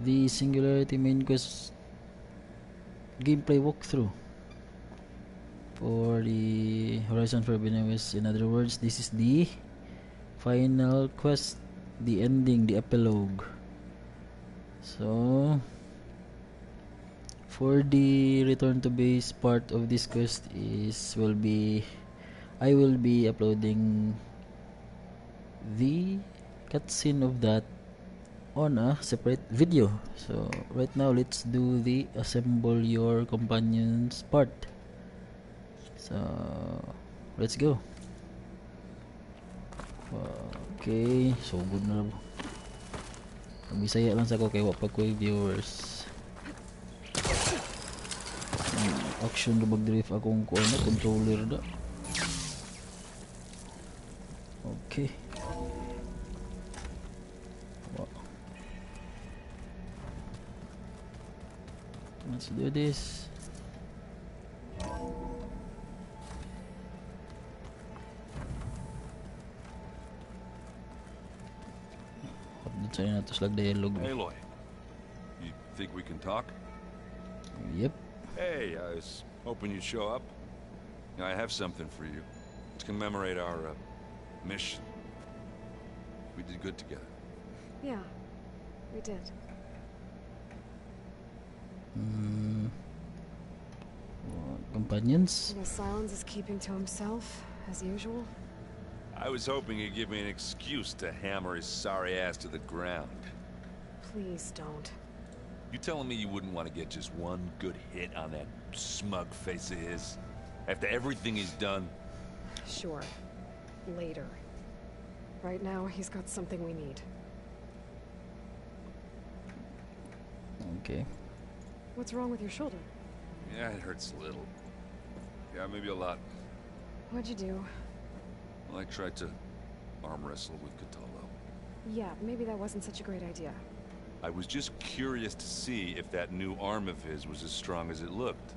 the Singularity main quest gameplay walkthrough for the Horizon Forbidden West. In other words, this is the final quest, the ending, the epilogue. So for the return to base part of this quest I will be uploading the cutscene of that on a separate video. So right now let's do the assemble your companions part. So let's go. Okay, so good na. Bisaya lang sa ko kay wa pa koy viewers. Action na mag-drift akong controller da. Okay. Let's do this. Say na to slag dialogue. Aloy, you think we can talk? Yep. Hey, I was hoping you'd show up. I have something for you to commemorate our mission. We did good together. Yeah, we did. Companions? I guess Silence is keeping to himself, as usual. I was hoping he'd give me an excuse to hammer his sorry ass to the ground. Please don't. You telling me you wouldn't want to get just one good hit on that smug face of his? After everything he's done? Sure. Later. Right now, he's got something we need. Okay. What's wrong with your shoulder? Yeah, it hurts a little. Yeah, maybe a lot. What'd you do? Well, I tried to arm wrestle with Catalo. Yeah, maybe that wasn't such a great idea. I was just curious to see if that new arm of his was as strong as it looked.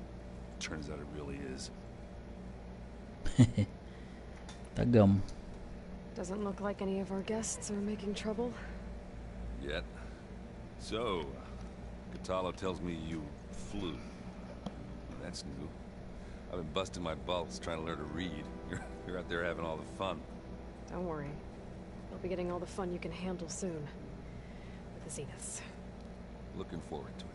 Turns out it really is. Tagam. Doesn't look like any of our guests are making trouble. Yet. So, Catalo tells me you flew. That's new. I've been busting my balls trying to learn to read. You're out there having all the fun. Don't worry. You'll be getting all the fun you can handle soon. With the Zeniths. Looking forward to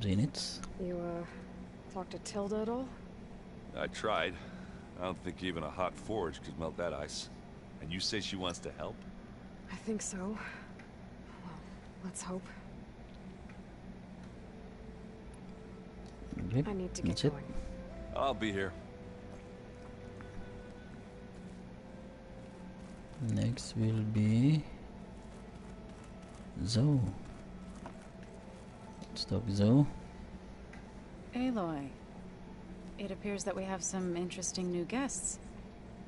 it. Zeniths? You, talked to Tilda at all? I tried. I don't think even a hot forge could melt that ice. And you say she wants to help? I think so. Well, let's hope. Okay. I need to get That's it. going. I'll be here. Next will be Zoe. Let's talk Zoe. Aloy. It appears that we have some interesting new guests.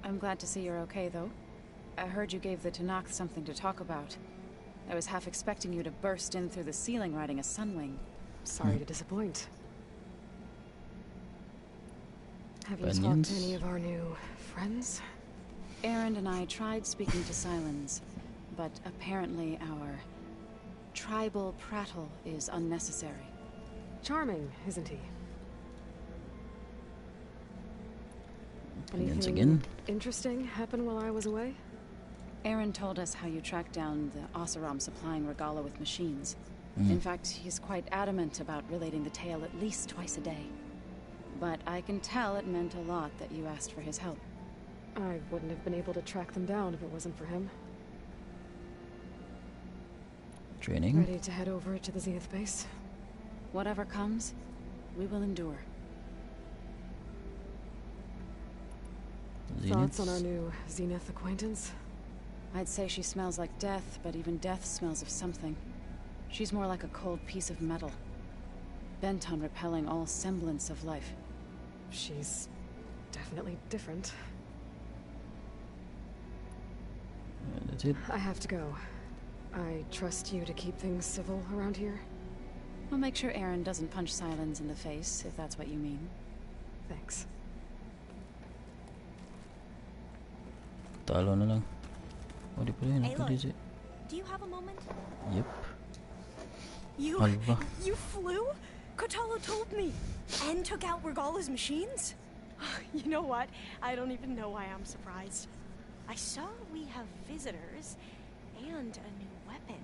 I'm glad to see you're okay, though. I heard you gave the Tanakh something to talk about. I was half expecting you to burst in through the ceiling riding a sunwing. Sorry to disappoint. Have you talked Onions? to any of our new friends? Aaron and I tried speaking to Silence, but apparently our tribal prattle is unnecessary. Charming, isn't he? Onions Anything again? interesting happen while I was away? Aaron told us how you tracked down the Oseram supplying Regala with machines. In fact, he's quite adamant about relating the tale at least twice a day. But I can tell it meant a lot that you asked for his help. I wouldn't have been able to track them down if it wasn't for him. Training. Ready to head over to the Zenith base? Whatever comes, we will endure. Thoughts on Zeniths. our new Zenith acquaintance? I'd say she smells like death, but even death smells of something. She's more like a cold piece of metal, bent on repelling all semblance of life. She's definitely different. That's it. I have to go. I trust you to keep things civil around here. I'll make sure Aaron doesn't punch Silence in the face, if that's what you mean. Thanks. Talo na lang. O, di pala yun. Aloy. Pwede siya. Do you have a moment? Yep. You flew? Kotalo told me. And took out Regala's machines? You know what? I don't even know why I'm surprised. I saw we have visitors and a new weapon.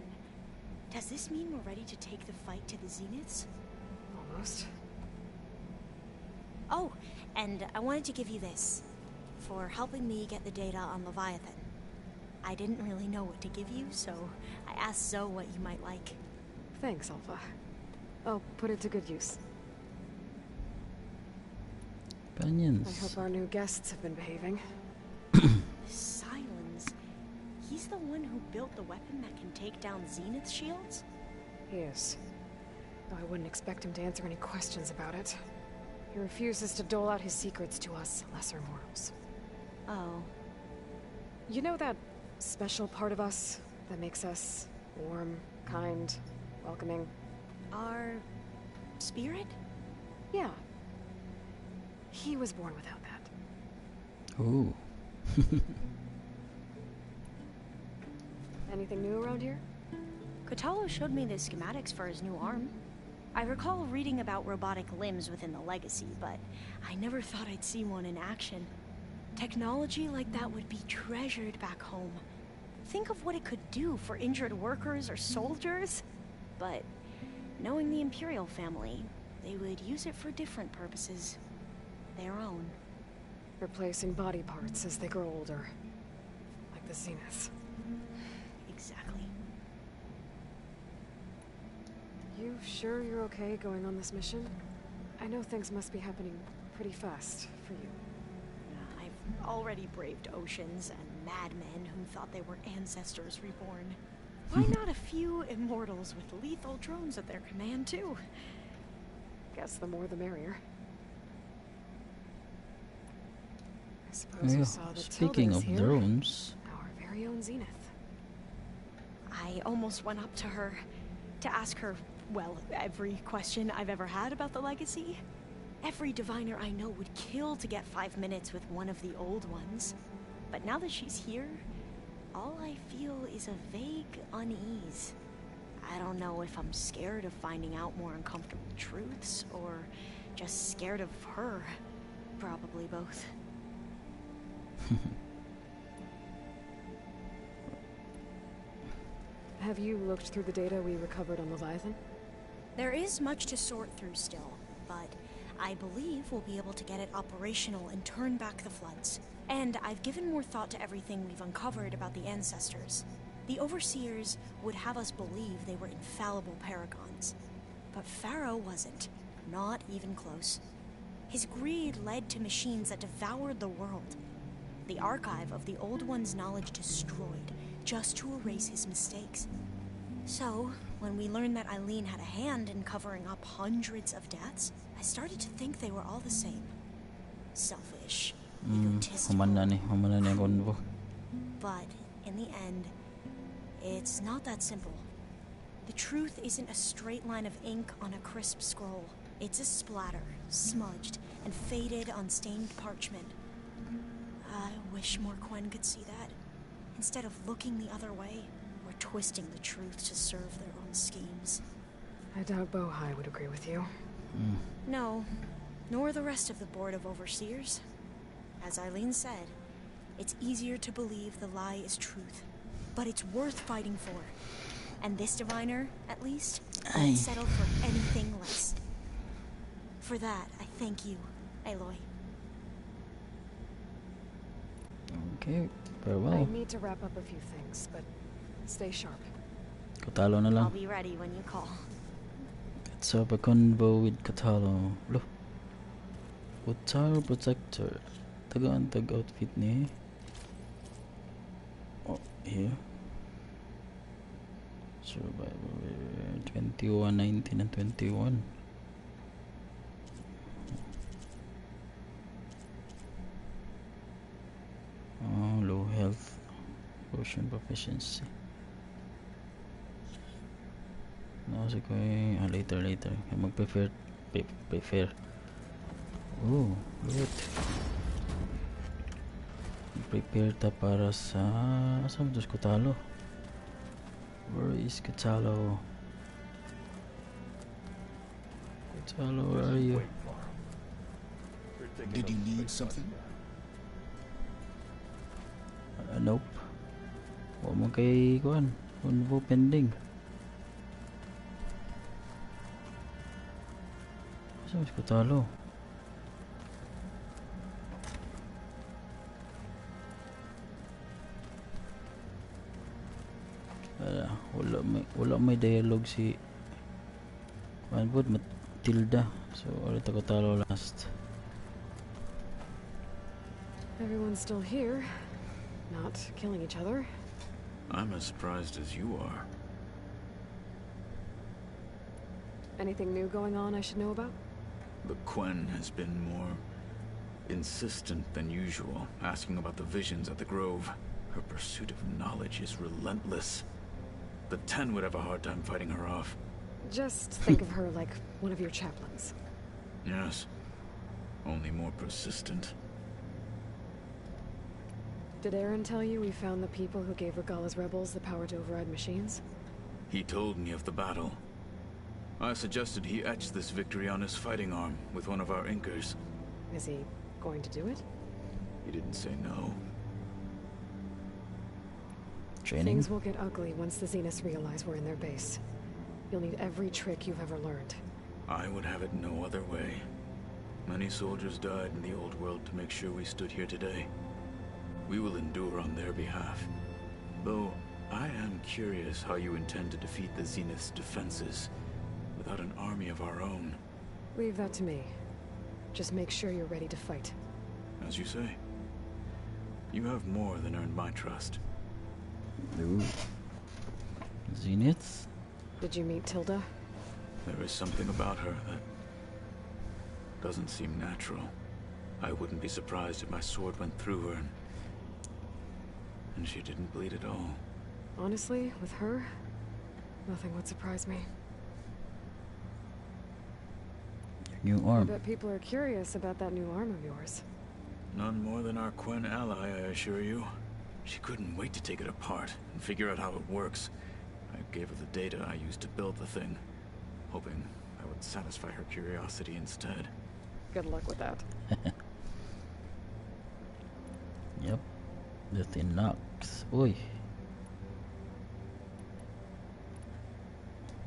Does this mean we're ready to take the fight to the Zeniths? Almost. Oh, and I wanted to give you this for helping me get the data on Leviathan. I didn't really know what to give you, so I asked Zoe what you might like. Thanks, Alpha. I'll put it to good use. Companions. I hope our new guests have been behaving. Silence. He's the one who built the weapon that can take down Zenith shields? He is. Though I wouldn't expect him to answer any questions about it. He refuses to dole out his secrets to us lesser mortals. Oh. You know that special part of us that makes us warm, kind, welcoming? Our spirit? Yeah. He was born without that. Ooh. Anything new around here? Kotalo showed me the schematics for his new arm. I recall reading about robotic limbs within the Legacy, but I never thought I'd see one in action. Technology like that would be treasured back home. Think of what it could do for injured workers or soldiers. But knowing the Imperial family, they would use it for different purposes. Their own. Replacing body parts as they grow older. Like the Zeniths. Exactly. You sure you're okay going on this mission? I know things must be happening pretty fast for you. I've already braved oceans and madmen who thought they were ancestors reborn. Why not a few immortals with lethal drones at their command, too? Guess the more the merrier. I suppose you saw that Speaking Tilda of is here. drones, Our very own Zenith. I almost went up to her to ask her, well, every question I've ever had about the Legacy. Every diviner I know would kill to get 5 minutes with one of the old ones. But now that she's here, all I feel is a vague unease. I don't know if I'm scared of finding out more uncomfortable truths, or just scared of her. Probably both. Have you looked through the data we recovered on Leviathan? There is much to sort through still, but I believe we'll be able to get it operational and turn back the floods. And I've given more thought to everything we've uncovered about the ancestors. The Overseers would have us believe they were infallible paragons. But Pharaoh wasn't. Not even close. His greed led to machines that devoured the world. The archive of the Old One's knowledge destroyed, just to erase his mistakes. So, when we learned that Eileen had a hand in covering up hundreds of deaths, I started to think they were all the same. Selfish, egotistical. humana ni ang convo. But, in the end, it's not that simple. The truth isn't a straight line of ink on a crisp scroll. It's a splatter, smudged, and faded on stained parchment. I wish more Quen could see that. Instead of looking the other way, or twisting the truth to serve their own schemes. I doubt Bohai would agree with you. No, nor the rest of the Board of Overseers. As Eileen said, it's easier to believe the lie is truth, but it's worth fighting for. And this diviner, at least, won't settle for anything less. For that, I thank you, Aloy. Okay, I farewell. need to wrap up a few things, but stay sharp. Kotalo na I'll lang. be ready when you call. Let's have a convo with Kotalo. Lo. Utar Protector. Taga-antag outfit ni. Oh, here. Survivor 21, 19, and 21. Oh, low health. Potion proficiency. No, kasi ko later. Mag-prefer. Prefer. Oh, loot. Prepare ta para sa... Saan mo ko talo? is Katalo? Katalo, where are you? Did you need something? Nope. Huwag mo kay kuan. Convo pending. Saan si Katalo? Wala may dialogue si Manbud Matilda. So ulit ako talo last. Everyone's still here, not killing each other. I'm as surprised as you are. Anything new going on I should know about? The Quen has been more insistent than usual, asking about the visions at the Grove. Her pursuit of knowledge is relentless. The 10 would have a hard time fighting her off. Just think of her like one of your chaplains. Yes. Only more persistent. Did Aaron tell you we found the people who gave Regala's rebels the power to override machines? He told me of the battle. I suggested he etch this victory on his fighting arm with one of our inkers. Is he going to do it? He didn't say no. Training? Things will get ugly once the Zeniths realize we're in their base. You'll need every trick you've ever learned. I would have it no other way. Many soldiers died in the old world to make sure we stood here today. We will endure on their behalf. Though, I am curious how you intend to defeat the Zenith's defenses without an army of our own. Leave that to me. Just make sure you're ready to fight. As you say. You have more than earned my trust. Ooh. Zenith? Did you meet Tilda? There is something about her that doesn't seem natural. I wouldn't be surprised if my sword went through her and she didn't bleed at all. Honestly, with her, nothing would surprise me. New I arm. bet people are curious about that new arm of yours. None more than our Quen ally, I assure you. She couldn't wait to take it apart and figure out how it works. I gave her the data I used to build the thing, hoping I would satisfy her curiosity instead. Good luck with that. Yep. The thin knocks. Oi.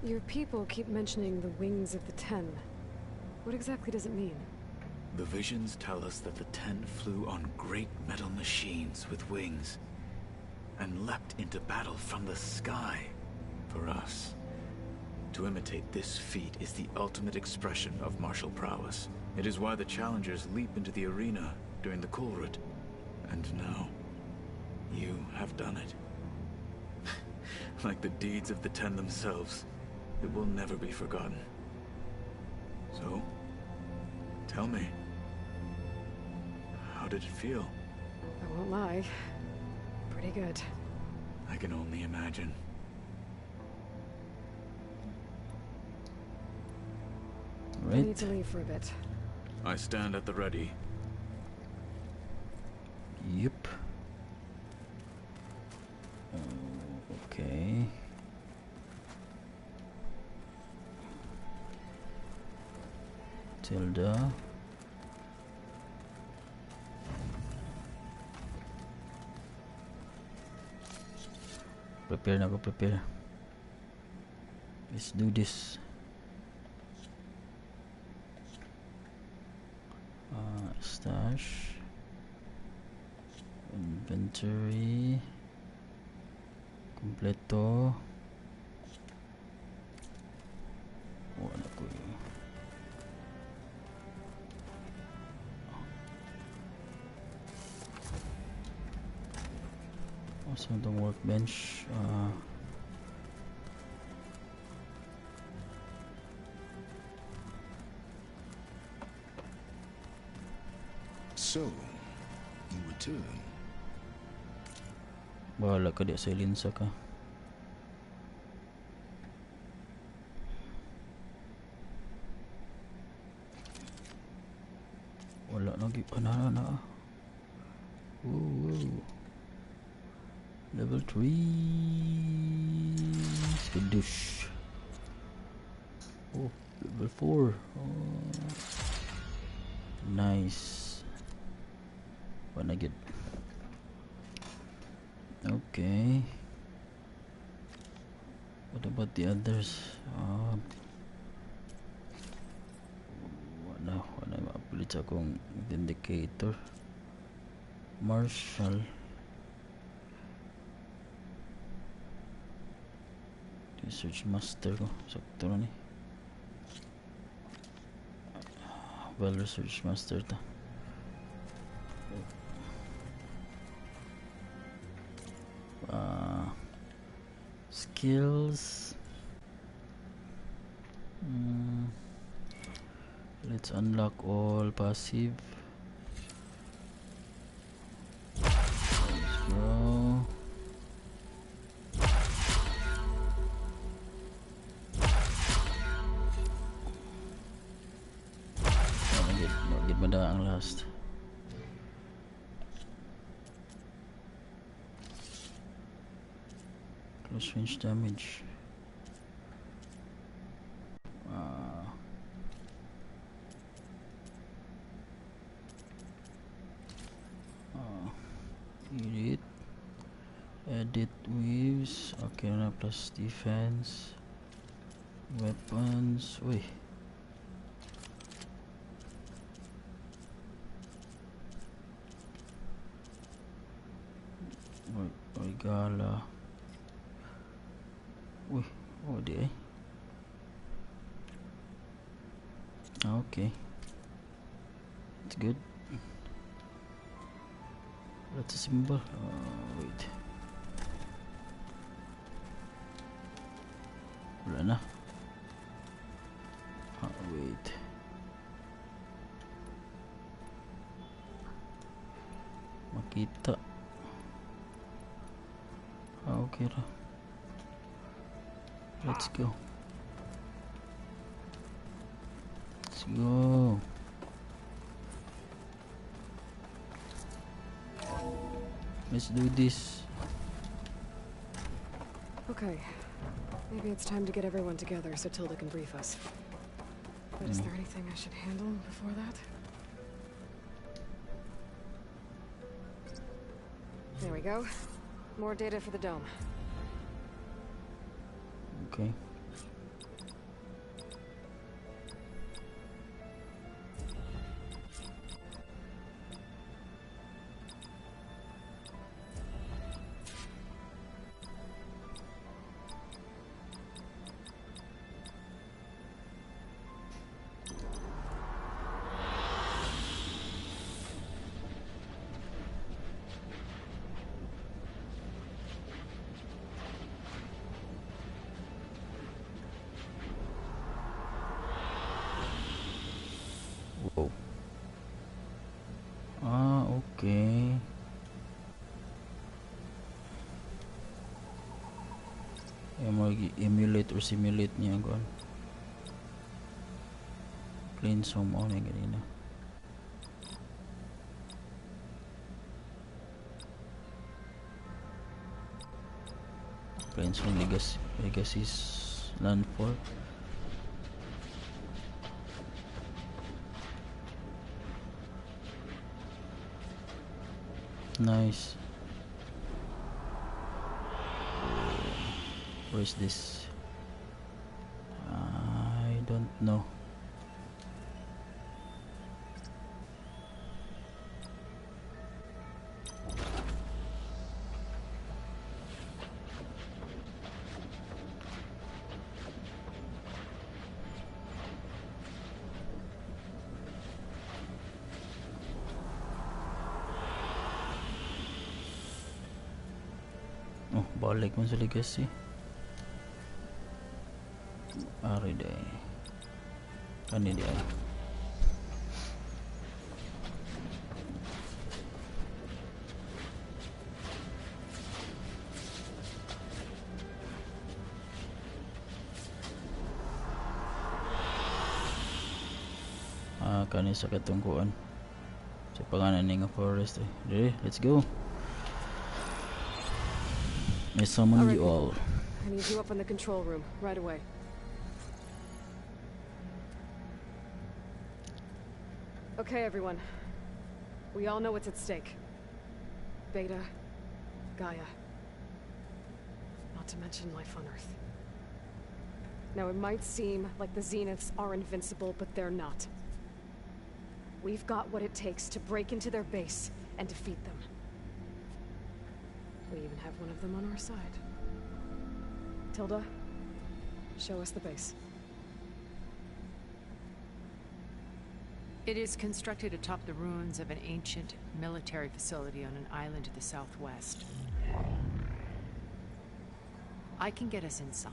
Your people keep mentioning the wings of the 10. What exactly does it mean? The visions tell us that the 10 flew on great metal machines with wings and leapt into battle from the sky. For us, to imitate this feat is the ultimate expression of martial prowess. It is why the challengers leap into the arena during the Kulrut. And now, you have done it. Like the deeds of the 10 themselves, it will never be forgotten. So, tell me, how did it feel? I won't lie. Pretty good. I can only imagine. I need Right. to leave for a bit. I stand at the ready. Yep. Okay. Tilda. Prepare na ako, prepare. Let's do this. Stash. Inventory. Kompleto. Wala ko yun. Also the workbench. So, you return. Bahala ka di sa linsa ka. Wala lagi. Na. Ooh. Level 3. Skadoosh. Oh, level 4. Oh. Nice. Wanna get. Okay. What about the others? Wala ma-upload sa akong indicator. Marshall. Research master ko. Sakto na ni. Well, research master ta. Skills. Let's unlock all passive. Let's go. Get mada ang last. Close range damage. Edit waves. Okay na, plus defense. Weapons. Uy. Gala. Uy, oh di eh. Okay. It's good. That's a symbol. Wait. Wala na. Wait. Makita. Okay ra. Let's go. Let's go. Let's do this. Okay. Maybe it's time to get everyone together so Tilda can brief us. But is there anything I should handle before that? There we go. More data for the dome. Okay. Wow. Okay. Emulate or simulate niya ko. Cleanse home on yung ganina. Cleanse home legacy's landfall. Nice. Where is this? I don't know. Oh, balik mo sa legacy. Ari day. Ano di ay? Kani sa katungkuan. Sa panganan nga forest eh. Ready? Let's go. I summon you all. I need you up in the control room, right away. Okay, everyone. We all know what's at stake. Beta, Gaia. Not to mention life on Earth. Now, it might seem like the Zeniths are invincible, but they're not. We've got what it takes to break into their base and defeat them. We even have one of them on our side. Tilda, show us the base. It is constructed atop the ruins of an ancient military facility on an island to the southwest. I can get us inside.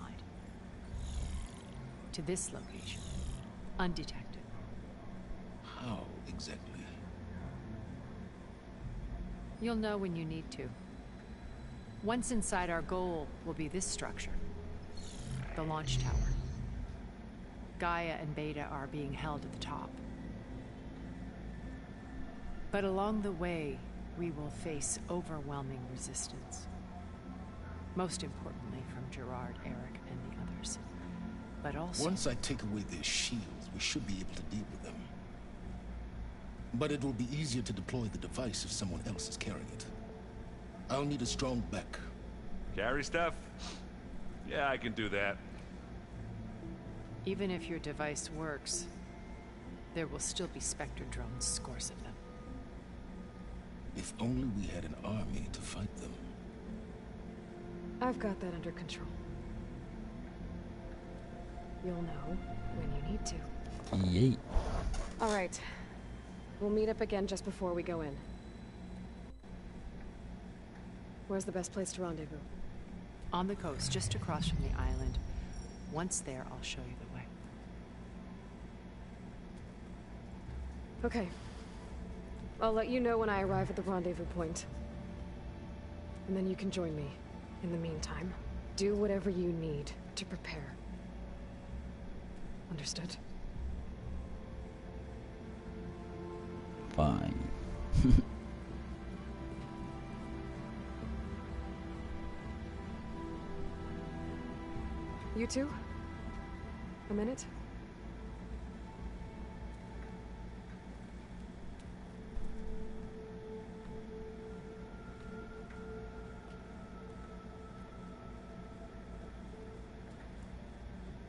To this location. Undetected. How exactly? You'll know when you need to. Once inside, our goal will be this structure. The launch tower. Gaia and Beta are being held at the top. But along the way, we will face overwhelming resistance. Most importantly from Gerard, Eric, and the others. But also... Once I take away their shields, we should be able to deal with them. But it will be easier to deploy the device if someone else is carrying it. I'll need a strong back. Carry stuff? Yeah, I can do that. Even if your device works, there will still be Spectre drones, scores of them. If only we had an army to fight them. I've got that under control. You'll know when you need to. Yay. All right. We'll meet up again just before we go in. Where's the best place to rendezvous? On the coast, just across from the island. Once there, I'll show you the way. Okay. I'll let you know when I arrive at the rendezvous point. And then you can join me. In the meantime, do whatever you need to prepare. Understood? Fine. You two? A minute?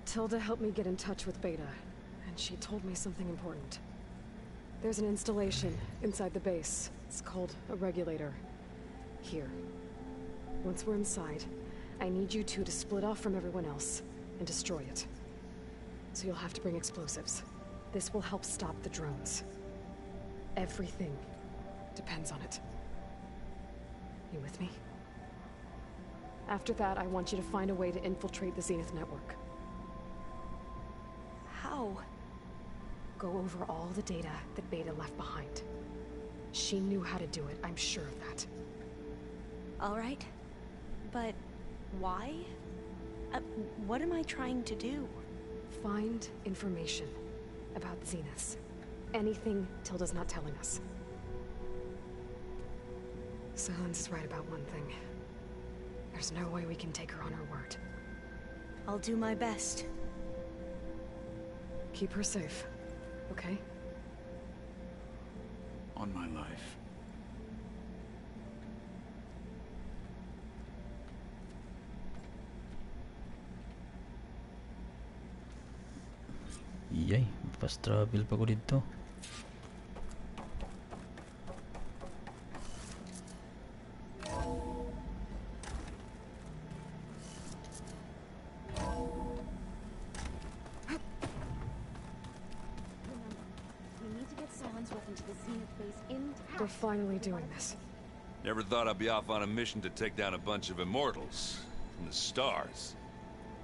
Tilda helped me get in touch with Beta, and she told me something important. There's an installation inside the base. It's called a regulator. Here. Once we're inside, I need you two to split off from everyone else and destroy it. So you'll have to bring explosives. This will help stop the drones. Everything depends on it. You with me? After that, I want you to find a way to infiltrate the Zenith network. How? Go over all the data that Beta left behind. She knew how to do it, I'm sure of that. All right. But why? What am I trying to do? Find information about the Zeniths. Anything Tilda's not telling us. Silence is right about one thing. There's no way we can take her on her word. I'll do my best. Keep her safe, okay? On my life. Yay, fast travel pa ko dito. They're finally doing this. Never thought I'd be off on a mission to take down a bunch of immortals from the stars.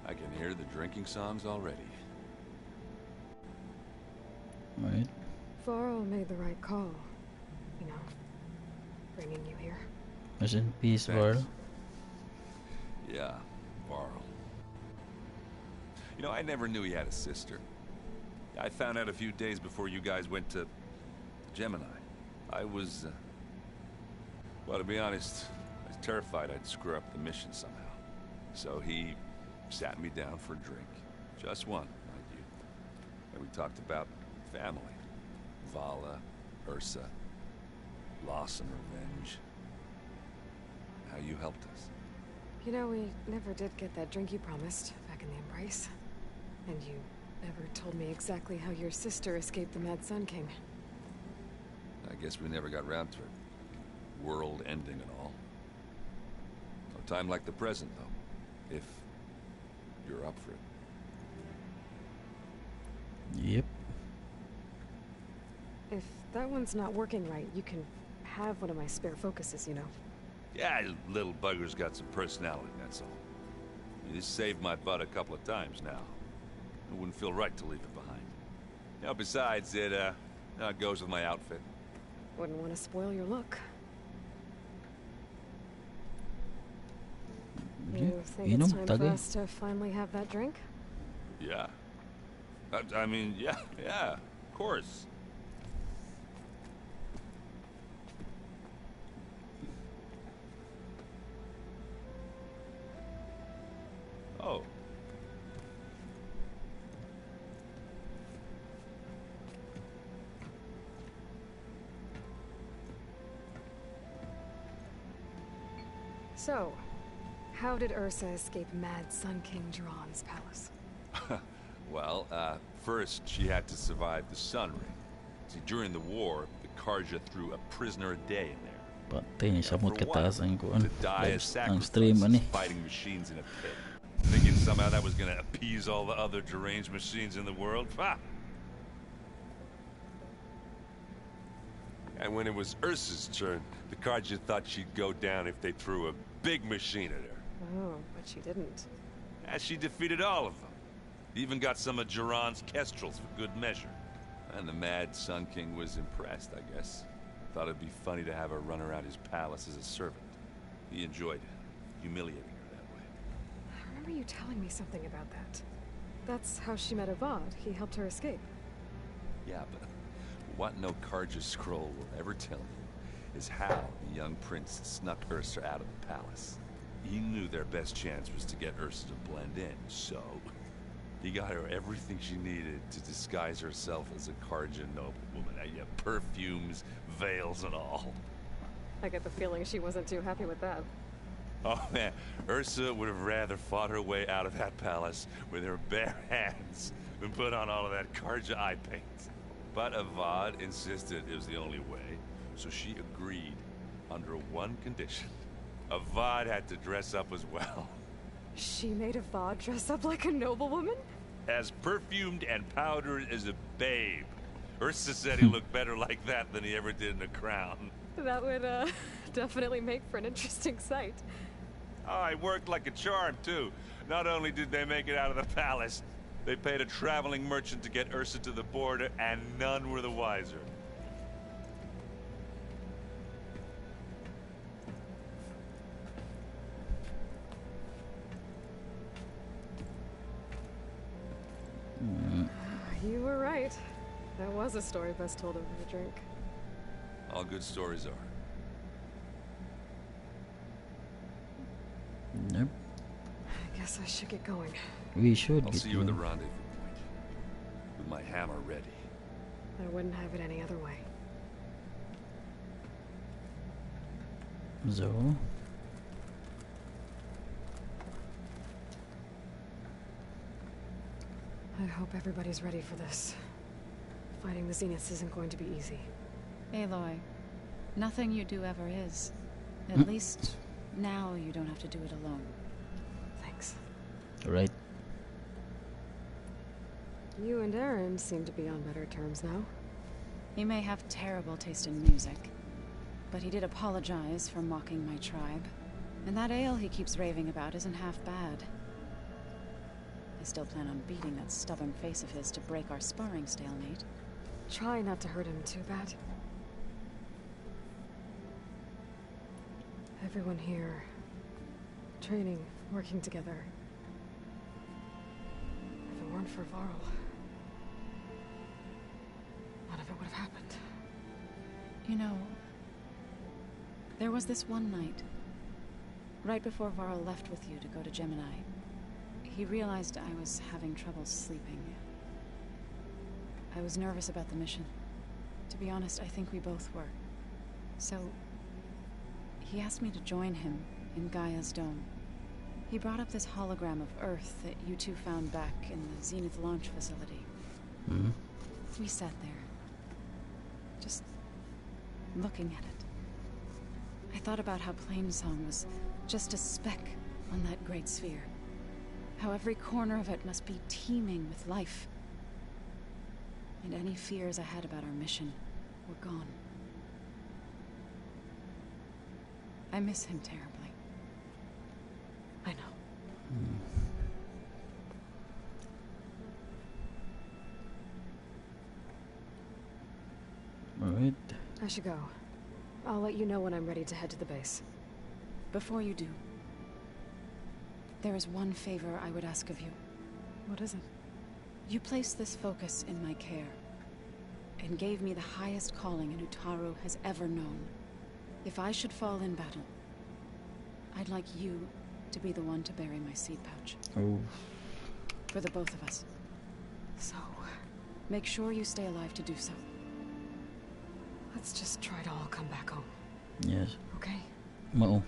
I can hear the drinking songs already. Right. Varl made the right call. You know, bringing you here. Rest in peace, Thanks. Varl. Yeah, Varl. You know, I never knew he had a sister. I found out a few days before you guys went to Gemini. I was, well, to be honest, I was terrified I'd screw up the mission somehow. So he sat me down for a drink. Just one, mind you. And we talked about family. Vala, Ursa, loss and revenge. How you helped us. You know, we never did get that drink you promised back in the Embrace. And you never told me exactly how your sister escaped the Mad Sun King. I guess we never got round to it. World ending and all. No time like the present, though. If you're up for it. Yep. If that one's not working right, you can have one of my spare focuses, you know. Yeah, little bugger's got some personality, that's all. You saved my butt a couple of times now. It wouldn't feel right to leave it behind. You know, besides, it goes with my outfit. Wouldn't want to spoil your look. You think it's time for us to finally have that drink? Yeah. I mean, yeah, of course. Oh. So, how did Ursa escape Mad Sun King Jiran's palace? Well, first she had to survive the Sun Ring. See, during the war, the Karja threw a prisoner a day in there. Patay ni samot kataas ang kuan. To die as Ang stream ani. sacrifice fighting machines in a pit. Thinking somehow that was gonna appease all the other deranged machines in the world? Ha! And when it was Ursa's turn, the Karja thought she'd go down if they threw a big machine at her. Oh, but she didn't. And she defeated all of them. Even got some of Jiran's kestrels for good measure. And the Mad Sun King was impressed, I guess. Thought it'd be funny to have her run around his palace as a servant. He enjoyed humiliating her that way. I remember you telling me something about that. That's how she met Avad. He helped her escape. Yeah, but what no Karja scroll will ever tell you is how the young prince snuck Ursa out of the palace. He knew their best chance was to get Ursa to blend in, so he got her everything she needed to disguise herself as a Karja noblewoman. Yeah, perfumes, veils, and all. I get the feeling she wasn't too happy with that. Oh man, Ursa would have rather fought her way out of that palace with her bare hands than put on all of that Karja eye paint. But Avad insisted it was the only way, so she agreed under one condition. Avad had to dress up as well. She made Avad dress up like a noblewoman? As perfumed and powdered as a babe. Ursa said he looked better like that than he ever did in a crown. That would, definitely make for an interesting sight. Oh, it worked like a charm, too. Not only did they make it out of the palace, they paid a traveling merchant to get Ursa to the border, and none were the wiser. You were right. That was a story best told over a drink. All good stories are. Nope. I guess I should get going. We should I'll get see you at the going. rendezvous point. With my hammer ready. I wouldn't have it any other way. So, I hope everybody's ready for this. Fighting the Zeniths isn't going to be easy. Aloy, nothing you do ever is. At least, now you don't have to do it alone. Thanks. right. You and Aaron seem to be on better terms now. He may have terrible taste in music, but he did apologize for mocking my tribe. And that ale he keeps raving about isn't half bad. I still plan on beating that stubborn face of his to break our sparring stalemate. Try not to hurt him too bad. Everyone here, training, working together. If it weren't for Varl, none of it would have happened. You know, there was this one night, right before Varl left with you to go to Gemini. He realized I was having trouble sleeping. I was nervous about the mission. To be honest, I think we both were. So, he asked me to join him in Gaia's dome. He brought up this hologram of Earth that you two found back in the Zenith launch facility. Mm-hmm. We sat there, just looking at it. I thought about how Plainsong was just a speck on that great sphere. How every corner of it must be teeming with life. And any fears I had about our mission were gone. I miss him terribly. I know. Alright. I should go. I'll let you know when I'm ready to head to the base. Before you do, there is one favor I would ask of you. What is it? You placed this focus in my care, and gave me the highest calling an Utaru has ever known. If I should fall in battle, I'd like you to be the one to bury my seed pouch. Oh. For the both of us. So, make sure you stay alive to do so. let's just try to all come back home, Yes. okay? Mao.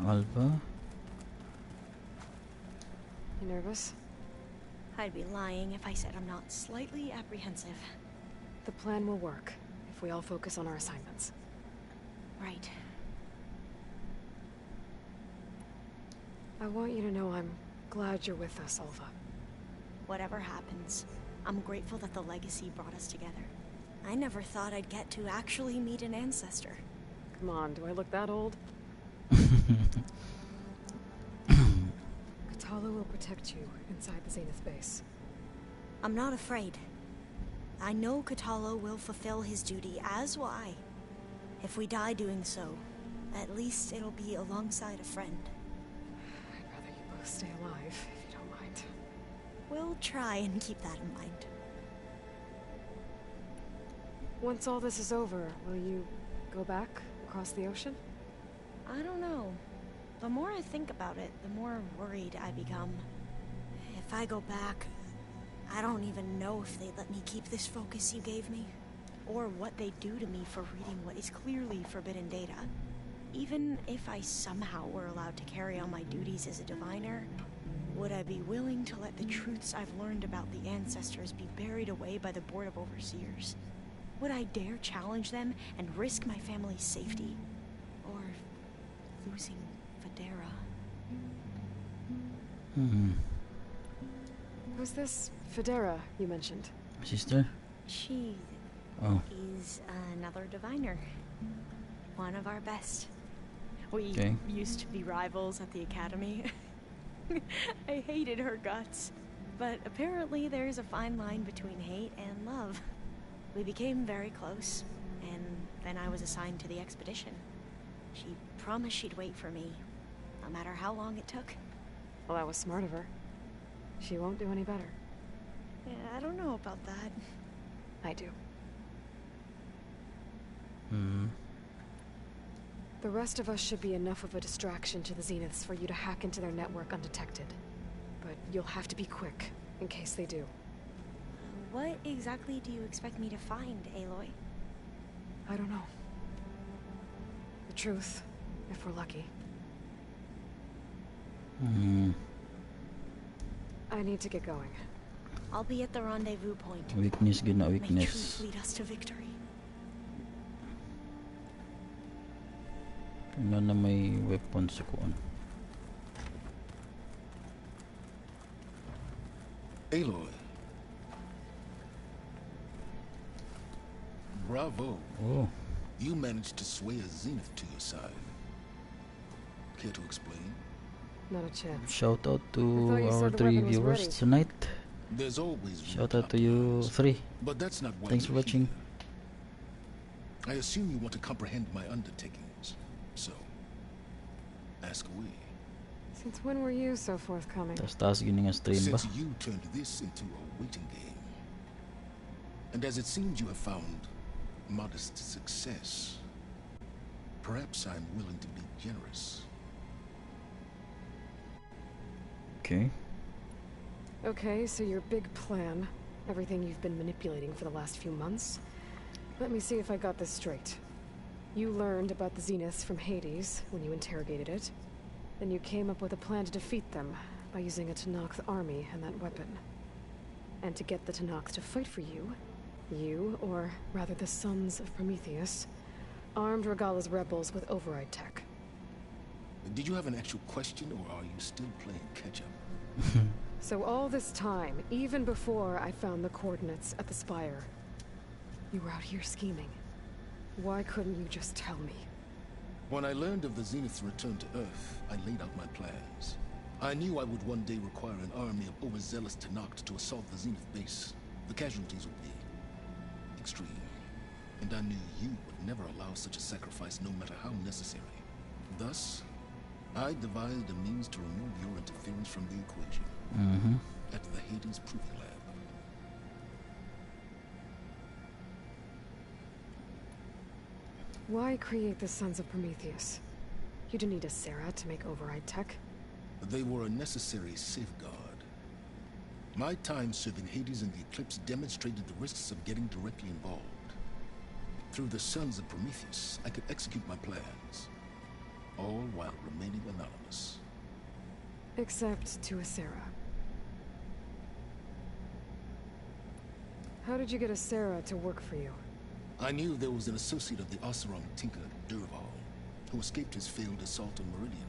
Alpha. You nervous? I'd be lying if I said I'm not slightly apprehensive. The plan will work if we all focus on our assignments. Right. I want you to know I'm glad you're with us, Alva. Whatever happens, I'm grateful that the legacy brought us together. I never thought I'd get to actually meet an ancestor. Come on, do I look that old? Katala will protect you inside the Zenith base. I'm not afraid. I know Katala will fulfill his duty, as will I. If we die doing so, at least it'll be alongside a friend. I'd rather you both stay alive, if you don't mind. We'll try and keep that in mind. Once all this is over, will you go back across the ocean? I don't know. The more I think about it, the more worried I become. If I go back, I don't even know if they'd let me keep this focus you gave me, or what they'd do to me for reading what is clearly forbidden data. Even if I somehow were allowed to carry on my duties as a diviner, would I be willing to let the truths I've learned about the ancestors be buried away by the Board of Overseers? Would I dare challenge them and risk my family's safety? Or losing Federa? Who's this Federa you mentioned? Sister? She is another diviner. One of our best. We used to be rivals at the academy. I hated her guts. But apparently there's a fine line between hate and love. We became very close, and then I was assigned to the expedition. She promised she'd wait for me, no matter how long it took. Well, that was smart of her. She won't do any better. Yeah, I don't know about that. I do. Hmm. The rest of us should be enough of a distraction to the Zeniths for you to hack into their network undetected. But you'll have to be quick, in case they do. What exactly do you expect me to find, Aloy? I don't know. The truth, if we're lucky. I need to get going. I'll be at the rendezvous point. Weakness, good na May weakness. truth lead us to victory. Ano na may weapons sa kuan. Aloy. Bravo. Oh. You managed to sway a Zenith to your side. Care to explain? Not a chance. Shout out I to thought you our said the 3 weapon was viewers ready. tonight. There's always Shout out to you 3. But that's not why Thanks for you're watching. here. I assume you want to comprehend my undertakings. So, ask away. Since when were you so forthcoming? Taas gini nga stream ba? Since you turned this into a waiting game, and as it seems you have found modest success, Perhaps I'm willing to be generous. Okay. Okay, so your big plan, everything you've been manipulating for the last few months. Let me see if I got this straight. You learned about the Zenith from Hades when you interrogated it. Then you came up with a plan to defeat them by using a Tenakth army and that weapon. And to get the Tenakth to fight for you, or rather the Sons of Prometheus, armed Regalla's rebels with override tech. Did you have an actual question, or are you still playing catch-up? So all this time, even before I found the coordinates at the Spire, you were out here scheming. Why couldn't you just tell me? When I learned of the Zenith's return to Earth, I laid out my plans. I knew I would one day require an army of overzealous Tenakth to assault the Zenith base. The casualties would be extreme. And I knew you would never allow such a sacrifice, no matter how necessary. Thus, I devised a means to remove your interference from the equation. At the Hades Proving Lab. Why create the Sons of Prometheus? You didn't need a Sarah to make override tech. They were a necessary safeguard. My time serving Hades and the Eclipse demonstrated the risks of getting directly involved. Through the Sons of Prometheus, I could execute my plans, all while remaining anonymous. Except to a Sarah. How did you get a Sarah to work for you? I knew there was an associate of the Oseram tinker, Derval, who escaped his failed assault on Meridian.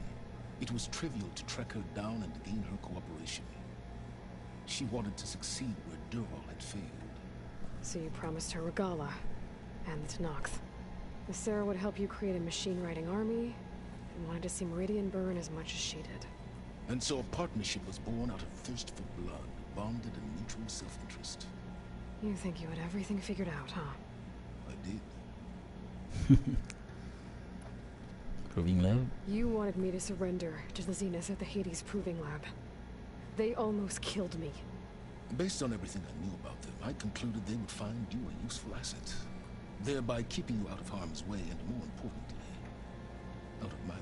It was trivial to track her down and gain her cooperation. She wanted to succeed where Derval had failed. So you promised her Regalla and the Tenakth. The Sarah would help you create a machine-riding army, and wanted to see Meridian burn as much as she did. And so a partnership was born out of thirst for blood, bonded in mutual self-interest. You think you had everything figured out, huh? I did. Proving Lab? You wanted me to surrender to the Zenith at the Hades Proving Lab. They almost killed me. Based on everything I knew about them, I concluded they would find you a useful asset, thereby keeping you out of harm's way and, more importantly, out of my way.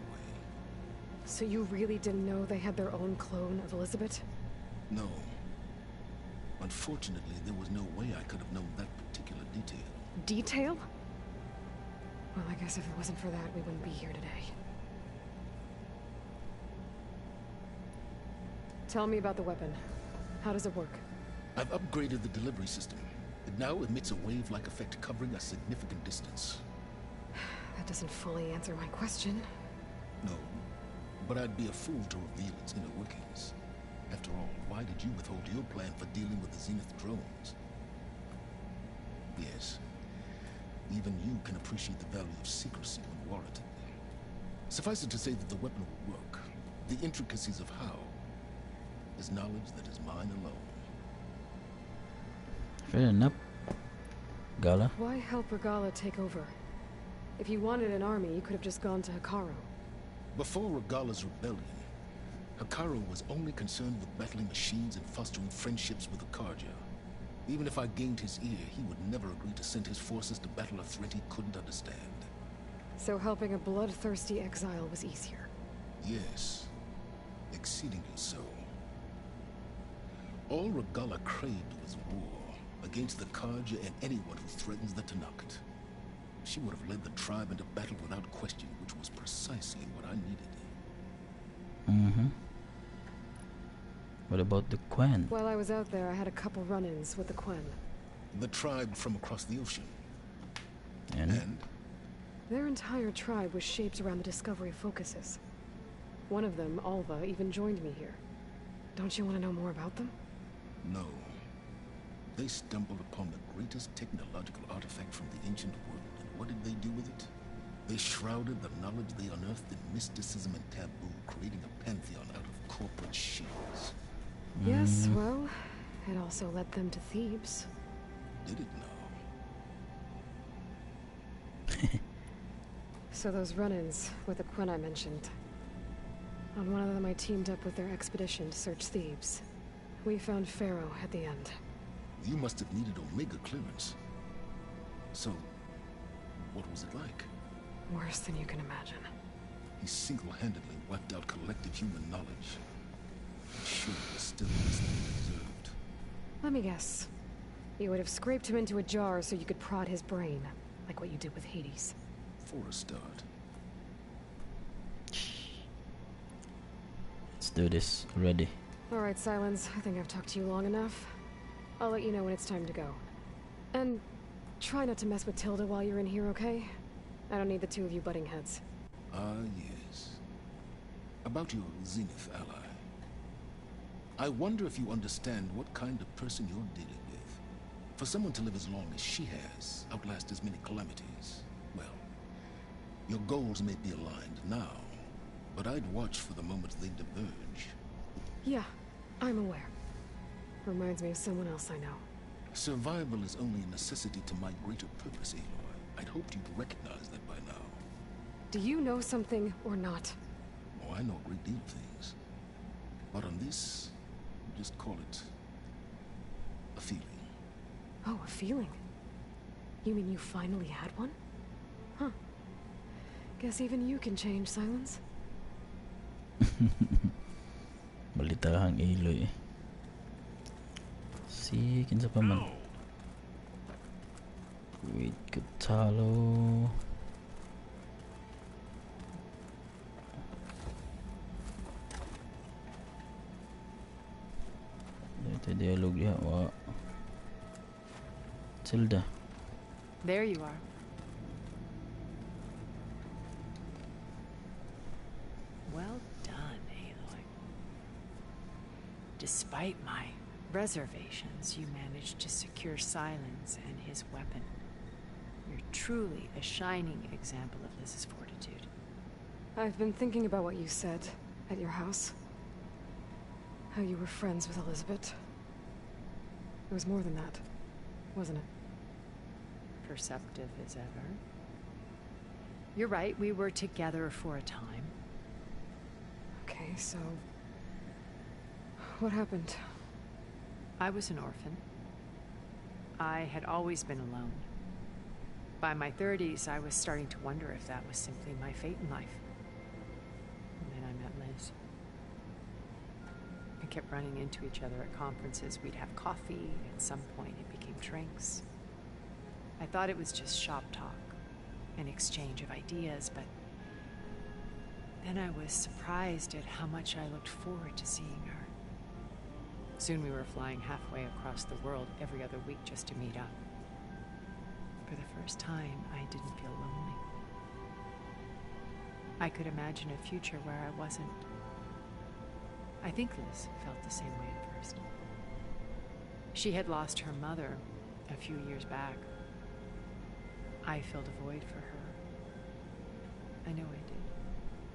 So you really didn't know they had their own clone of Elizabeth? No. Unfortunately, there was no way I could have known that particular detail. Detail? Well, I guess if it wasn't for that, we wouldn't be here today. Tell me about the weapon. How does it work? I've upgraded the delivery system. It now emits a wave-like effect covering a significant distance. That doesn't fully answer my question. No, but I'd be a fool to reveal its inner workings. After all, why did you withhold your plan for dealing with the Zenith drones? Yes, even you can appreciate the value of secrecy when warranted. Suffice it to say that the weapon will work. The intricacies of how is knowledge that is mine alone. Fair enough. Gala? Why help Regalla take over? If you wanted an army, you could have just gone to Hekarro. Before Regalla's rebellion, Hekarro was only concerned with battling machines and fostering friendships with the Karja. Even if I gained his ear, he would never agree to send his forces to battle a threat he couldn't understand. So helping a bloodthirsty exile was easier? Yes, exceedingly so. All Regalla craved was war against the Karja and anyone who threatens the Tenakth. She would have led the tribe into battle without question, which was precisely what I needed. What about the Quen? While I was out there, I had a couple run-ins with the Quen. The tribe from across the ocean. And? Their entire tribe was shaped around the discovery of focuses. One of them, Alva, even joined me here. Don't you want to know more about them? No. They stumbled upon the greatest technological artifact from the ancient world, and what did they do with it? They shrouded the knowledge they unearthed in mysticism and taboo, creating a pantheon out of corporate shields. Yes, well, it also led them to Thebes. Did it now? So those run-ins with the Quen I mentioned. On one of them I teamed up with their expedition to search Thebes. We found Pharaoh at the end. You must have needed Omega clearance. So, what was it like? Worse than you can imagine. He single-handedly wiped out collective human knowledge. I'm sure there's still less than he deserved. Let me guess. You would have scraped him into a jar so you could prod his brain, like what you did with Hades. For a start. Let's do this already. Alright, Silence. I think I've talked to you long enough. I'll let you know when it's time to go. And try not to mess with Tilda while you're in here, okay? I don't need the two of you butting heads. Ah, yes. About your Zenith ally. I wonder if you understand what kind of person you're dealing with. For someone to live as long as she has, outlast as many calamities, well, your goals may be aligned now, but I'd watch for the moment they diverge. Yeah, I'm aware. Reminds me of someone else I know. Survival is only a necessity to my greater purpose, Aloy. I'd hoped you'd recognize that by now. Do you know something or not? Oh, I know a great deal of things. But on this, just call it a feeling. Oh, a feeling? You mean you finally had one? Huh. Guess even you can change, Silence. Balitahang Aloy. Si kinsa pa man. Wait, Katalo. Ito dialogue diha wa. Tilda. There you are. Well done, Aloy. Despite my reservations, you managed to secure Silence and his weapon. You're truly a shining example of Liz's fortitude. I've been thinking about what you said at your house. How you were friends with Elizabeth. It was more than that, wasn't it? Perceptive as ever. You're right, we were together for a time. Okay, so... what happened? I was an orphan. I had always been alone. By my 30s, I was starting to wonder if that was simply my fate in life. And then I met Liz. We kept running into each other at conferences. We'd have coffee. At some point, it became drinks. I thought it was just shop talk, an exchange of ideas, but then I was surprised at how much I looked forward to seeing her. Soon we were flying halfway across the world every other week just to meet up. For the first time, I didn't feel lonely. I could imagine a future where I wasn't. I think Liz felt the same way at first. She had lost her mother a few years back. I filled a void for her. I know I did.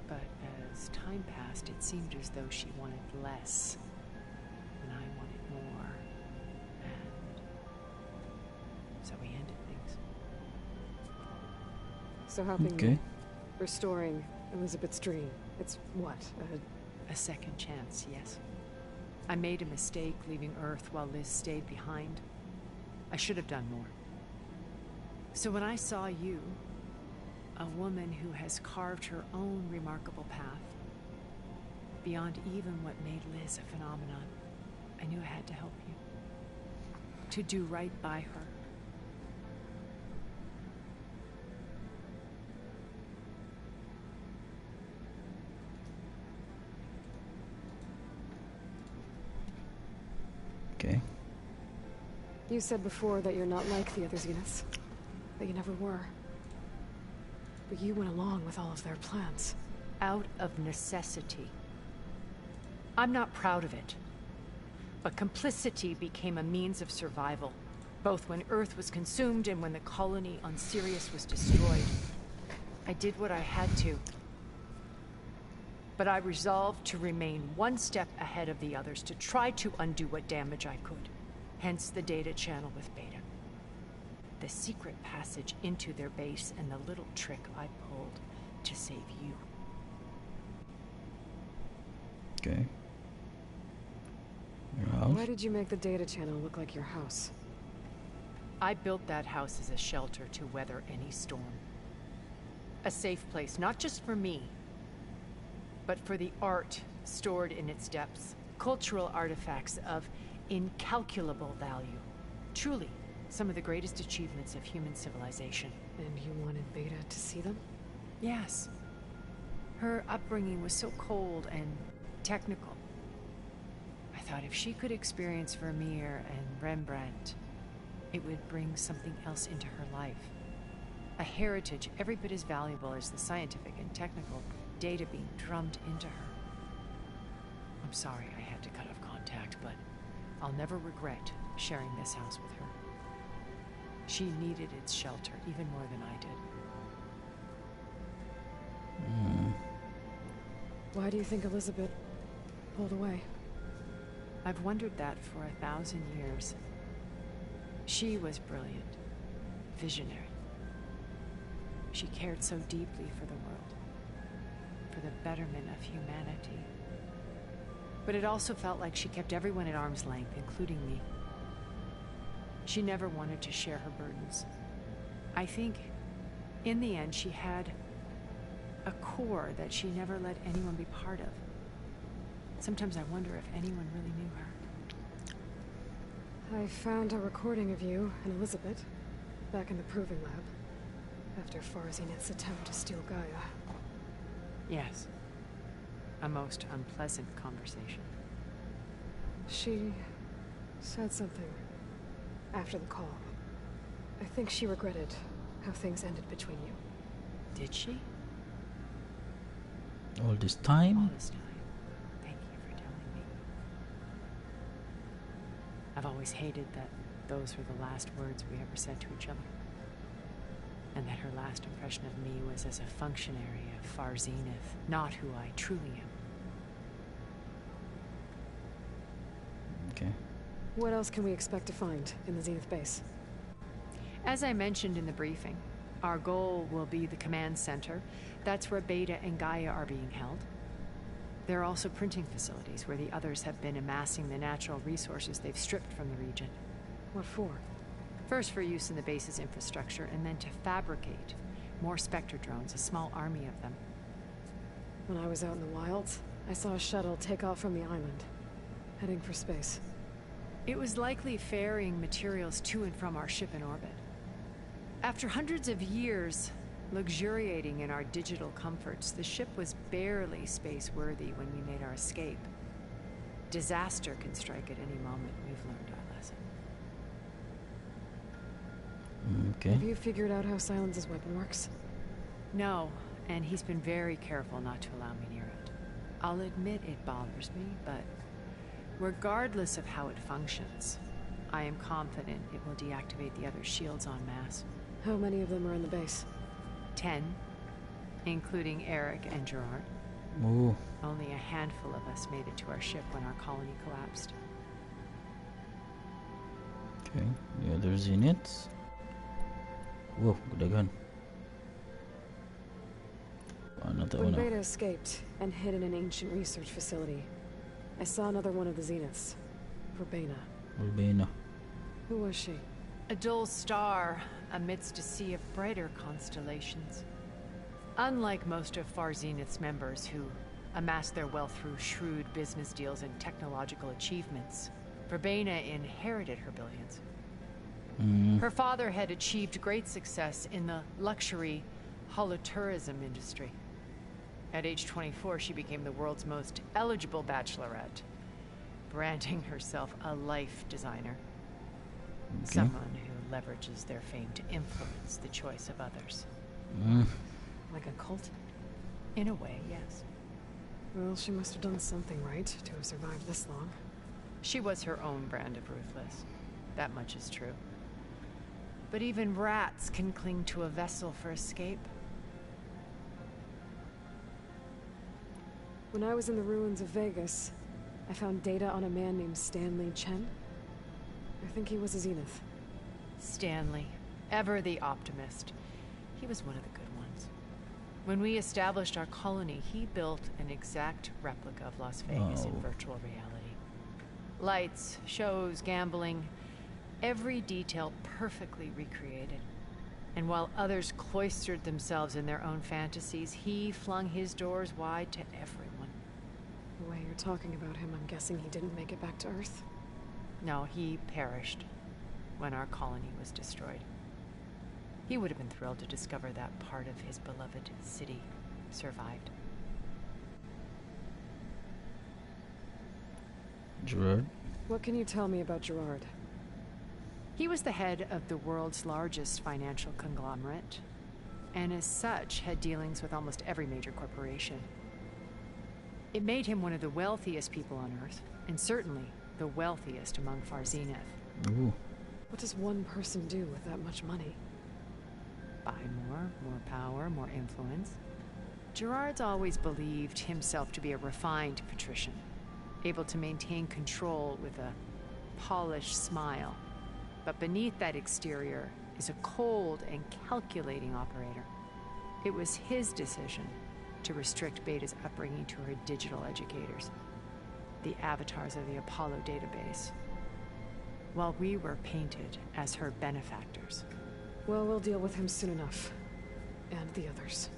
But as time passed, it seemed as though she wanted less, and I wanted more. And so we ended things. So helping Okay. restoring Elizabeth's dream. It's what? A second chance, yes. I made a mistake leaving Earth while Liz stayed behind. I should have done more. So when I saw you, a woman who has carved her own remarkable path, beyond even what made Liz a phenomenon, I knew I had to help you. To do right by her. Okay. You said before that you're not like the other Zeniths. That you never were. But you went along with all of their plans. Out of necessity. I'm not proud of it. But complicity became a means of survival, both when Earth was consumed and when the colony on Sirius was destroyed. I did what I had to. But I resolved to remain one step ahead of the others, to try to undo what damage I could. Hence the data channel with Beta. The secret passage into their base and the little trick I pulled to save you. Okay. Your house? Why did you make the data channel look like your house? I built that house as a shelter to weather any storm. A safe place, not just for me, but for the art stored in its depths. Cultural artifacts of incalculable value. Truly, some of the greatest achievements of human civilization. And you wanted Beta to see them? Yes. Her upbringing was so cold and technical. I thought if she could experience Vermeer and Rembrandt, it would bring something else into her life. A heritage every bit as valuable as the scientific and technical data being drummed into her. I'm sorry I had to cut off contact, but I'll never regret sharing this house with her. She needed its shelter even more than I did. Why do you think Elizabeth pulled away? I've wondered that for 1,000 years. She was brilliant, visionary. She cared so deeply for the world, for the betterment of humanity. But it also felt like she kept everyone at arm's length, including me. She never wanted to share her burdens. I think, in the end, she had a core that she never let anyone be part of. Sometimes I wonder if anyone really knew her. I found a recording of you and Elizabeth back in the proving lab after Zenith's attempt to steal Gaia. Yes. A most unpleasant conversation. She said something after the call. I think she regretted how things ended between you. Did she? All this time? All this time. Thank you for telling me. I've always hated that those were the last words we ever said to each other. And that her last impression of me was as a functionary of Zenith, not who I truly am. Okay. What else can we expect to find in the Zenith base? As I mentioned in the briefing, our goal will be the command center. That's where Beta and Gaia are being held. There are also printing facilities where the others have been amassing the natural resources they've stripped from the region. What for? First for use in the base's infrastructure, and then to fabricate more Spectre drones, a small army of them. When I was out in the wilds, I saw a shuttle take off from the island, heading for space. It was likely ferrying materials to and from our ship in orbit. After hundreds of years luxuriating in our digital comforts, the ship was barely space-worthy when we made our escape. Disaster can strike at any moment. We've learned our lesson. Okay. Have you figured out how Silence's weapon works? No, and he's been very careful not to allow me near it. I'll admit it bothers me, but regardless of how it functions, I am confident it will deactivate the other shields en masse. How many of them are in the base? 10, including Eric and Gerard. Ooh. Only a handful of us made it to our ship when our colony collapsed. Okay. The other Zeniths. Whoa, gadagan. When Beta escaped and hid in an ancient research facility, I saw another one of the Zeniths, Verbena. Who was she? A dull star amidst a sea of brighter constellations. Unlike most of Zenith's members who amassed their wealth through shrewd business deals and technological achievements, Verbena inherited her billions. Her father had achieved great success in the luxury holotourism industry. At age 24, she became the world's most eligible bachelorette, branding herself a life designer. Okay. Someone who leverages their fame to influence the choice of others. Like a cult? In a way, yes. Well, she must have done something right to have survived this long. She was her own brand of ruthless. That much is true. But even rats can cling to a vessel for escape. When I was in the ruins of Vegas, I found data on a man named Stanley Chen. I think he was a Zenith. Stanley, ever the optimist. He was one of the good ones. When we established our colony, he built an exact replica of Las Vegas in virtual reality. Lights, shows, gambling, every detail perfectly recreated. And while others cloistered themselves in their own fantasies, he flung his doors wide to everyone. The way you're talking about him, I'm guessing he didn't make it back to Earth? No, he perished when our colony was destroyed. He would have been thrilled to discover that part of his beloved city survived. Gerard? What can you tell me about Gerard? He was the head of the world's largest financial conglomerate, and as such had dealings with almost every major corporation. It made him one of the wealthiest people on Earth, and certainly the wealthiest among Far Zenith. Ooh. What does one person do with that much money? Buy more power, more influence. Gerard's always believed himself to be a refined patrician, able to maintain control with a polished smile. But beneath that exterior is a cold and calculating operator. It was his decision to restrict Beta's upbringing to her digital educators, the avatars of the Apollo database, while we were painted as her benefactors. Well, we'll deal with him soon enough. And the others.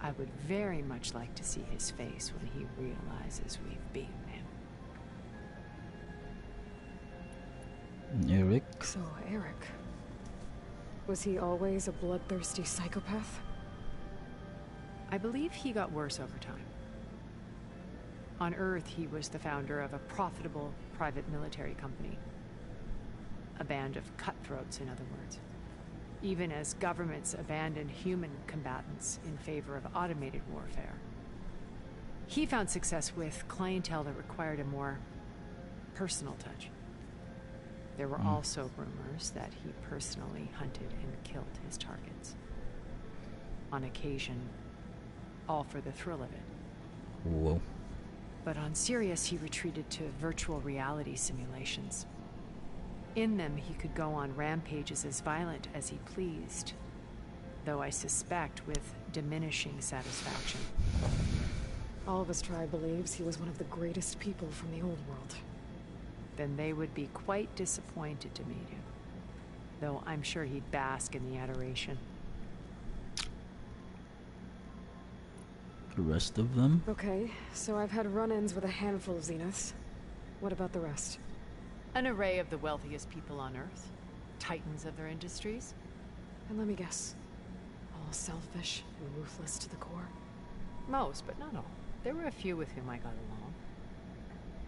I would very much like to see his face when he realizes we've beaten him. Eric? So, Eric. Was he always a bloodthirsty psychopath? I believe he got worse over time. On Earth, he was the founder of a profitable private military company. A band of cutthroats, in other words. Even as governments abandoned human combatants in favor of automated warfare. He found success with clientele that required a more personal touch. There were also rumors that he personally hunted and killed his targets. On occasion, all for the thrill of it. Whoa. But on Sirius, he retreated to virtual reality simulations. In them, he could go on rampages as violent as he pleased, though I suspect with diminishing satisfaction. All of his tribe believes he was one of the greatest people from the old world. Then they would be quite disappointed to meet him, though I'm sure he'd bask in the adoration. The rest of them? Okay, so I've had run-ins with a handful of Zeniths. What about the rest? An array of the wealthiest people on Earth, titans of their industries. And let me guess, all selfish and ruthless to the core? Most, but not all. There were a few with whom I got along.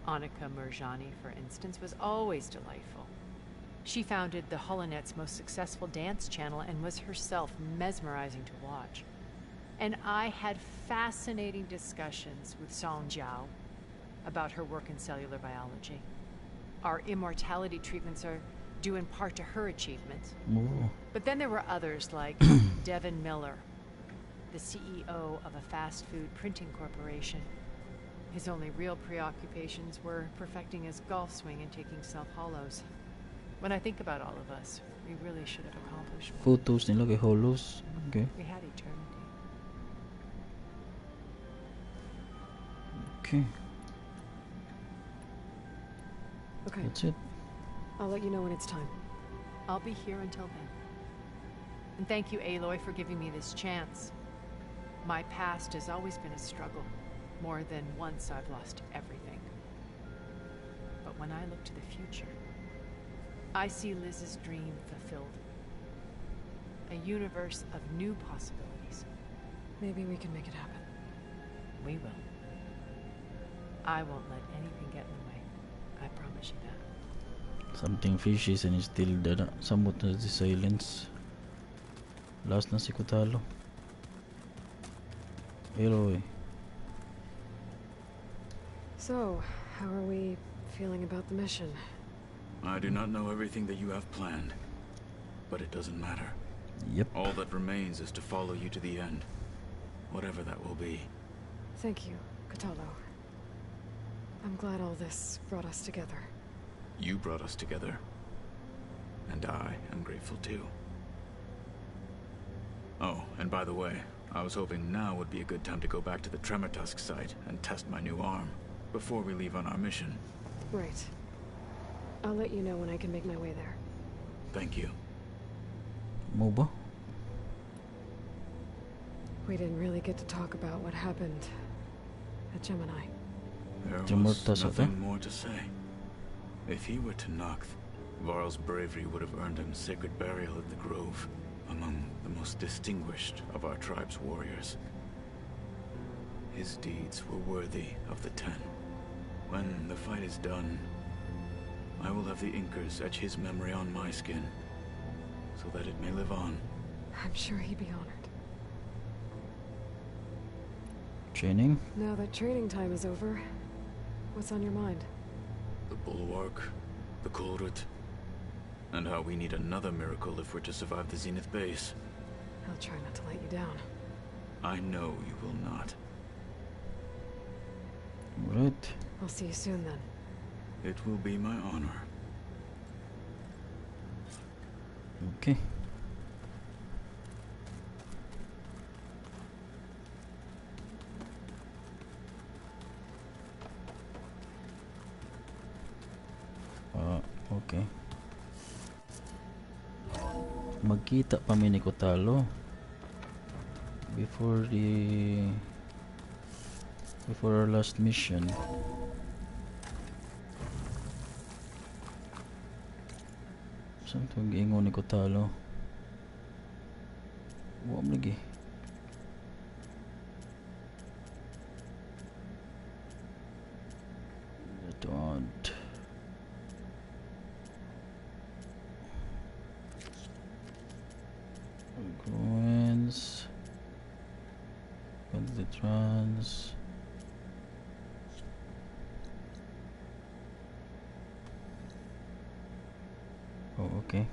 Annika Murjani, for instance, was always delightful. She founded the Holonet's most successful dance channel and was herself mesmerizing to watch. And I had fascinating discussions with Song Jiao about her work in cellular biology. Our immortality treatments are due in part to her achievements. Ooh. But then there were others like Devin Miller, the CEO of a fast food printing corporation. His only real preoccupations were perfecting his golf swing and taking self-hollows. When I think about all of us, we really should have accomplished more. Photos nila kay Holos. Okay. We had eternity. Okay. Okay, That's it. I'll let you know when it's time. I'll be here until then. And thank you, Aloy, for giving me this chance. My past has always been a struggle. More than once I've lost everything. But when I look to the future, I see Liz's dream fulfilled. A universe of new possibilities. Maybe we can make it happen. We will. I won't let anything get in the way. I promise you that. Something fishy and is still there. Samot na the silence. Last na si Kutalo. Aloy. So, how are we feeling about the mission? I do not know everything that you have planned, but it doesn't matter. Yep. All that remains is to follow you to the end, whatever that will be. Thank you, Katalo. I'm glad all this brought us together. You brought us together, and I am grateful too. Oh, and by the way, I was hoping now would be a good time to go back to the Tremortusk site and test my new arm before we leave on our mission. Right. I'll let you know when I can make my way there. Thank you. mo ba? We didn't really get to talk about what happened at Gemini. There Timurta was sa to? nothing more to say. If he were Tenakth, Varl's bravery would have earned him sacred burial at the Grove, among the most distinguished of our tribe's warriors. His deeds were worthy of the Ten. When the fight is done, I will have the Inkers etch his memory on my skin, so that it may live on. I'm sure he'd be honored. Training? Now that training time is over, what's on your mind? The Bulwark, the Kulrut, and how we need another miracle if we're to survive the Zenith base. I'll try not to let you down. I know you will not. Right. I'll see you soon then. It will be my honor. Okay. Okay. Magkita pa mi ni Kotalo before our last mission. Saan itong giingon ni Kotalo? Huwag lagi. Don't. Coins. The trans. Oh, okay.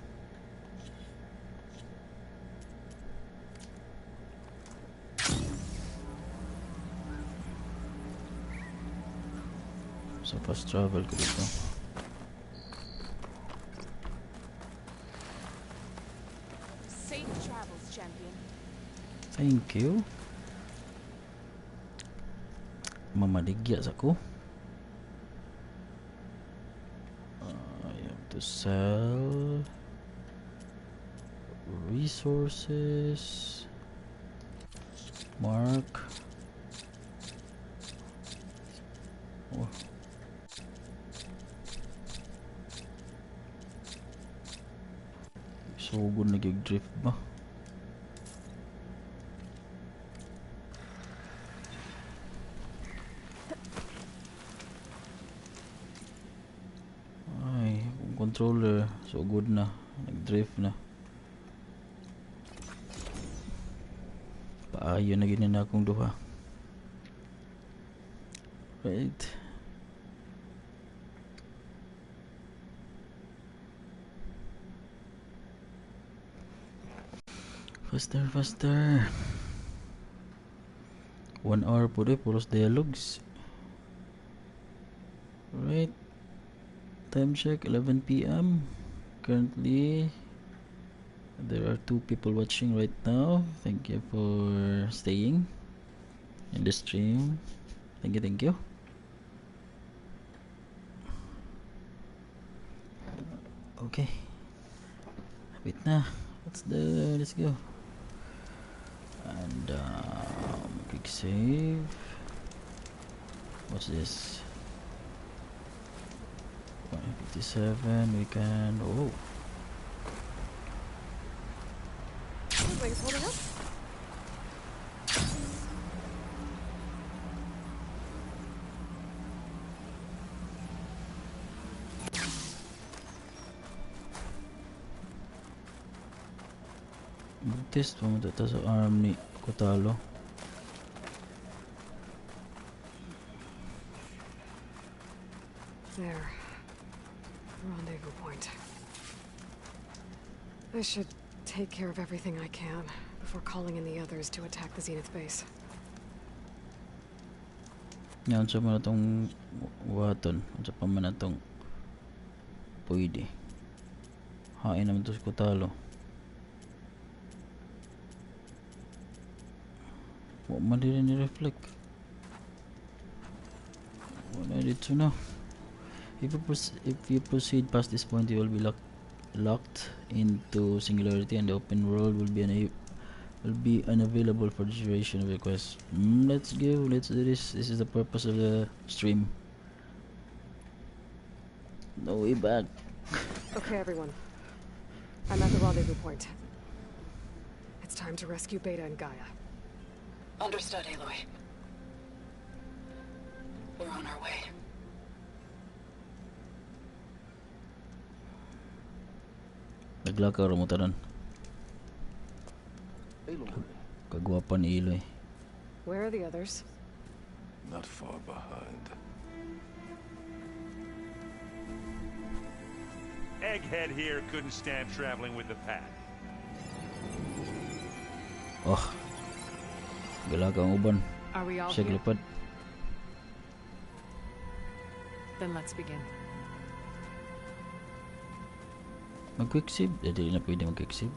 So fast travel ko dito. Safe travels, champion. Thank you. Mamaligya sa ko. I have to sell resources. Mark. Oh. Sugod nag-drift ba? Ay, controller sugod na, nag-drift na. Paayo na ginin na akong duha. Right. Faster, faster. 1 hour po puros dialogues. Right. Time check 11 p.m. Currently there are 2 people watching right now. Thank you for staying in the stream. Thank you, thank you. Okay. Wait na. Let's go. And quick save. What's this? 157. We can. Oh. Wings holding up. Test mo dito sa arm ni Kotalo. There. Rendezvous point. I should take care of everything I can before calling in the others to attack the Zenith base. Yan sa mo na itong waton. Sa pa man na itong pwede. Hain naman ito sa Kotalo. What man did any reflect? What I did to know? If you proceed past this point, you will be locked locked into Singularity, and the open world will be unavailable for the duration of the quest. Let's go. Let's do this. This is the purpose of the stream. No way back. Okay, everyone. I'm at the rendezvous point. It's time to rescue Beta and Gaia. Understood, Aloy. We're on our way. Naglakaw ra mo tanan. Aloy, Kagwapa ni Aloy. Where are the others? not far behind. Egghead here couldn't stand traveling with the pack. Oh. Galakaw ang uban. Are we all Siya here? glipad. Then let's begin. Mag-quick save? Dili na pwede mag-quick save.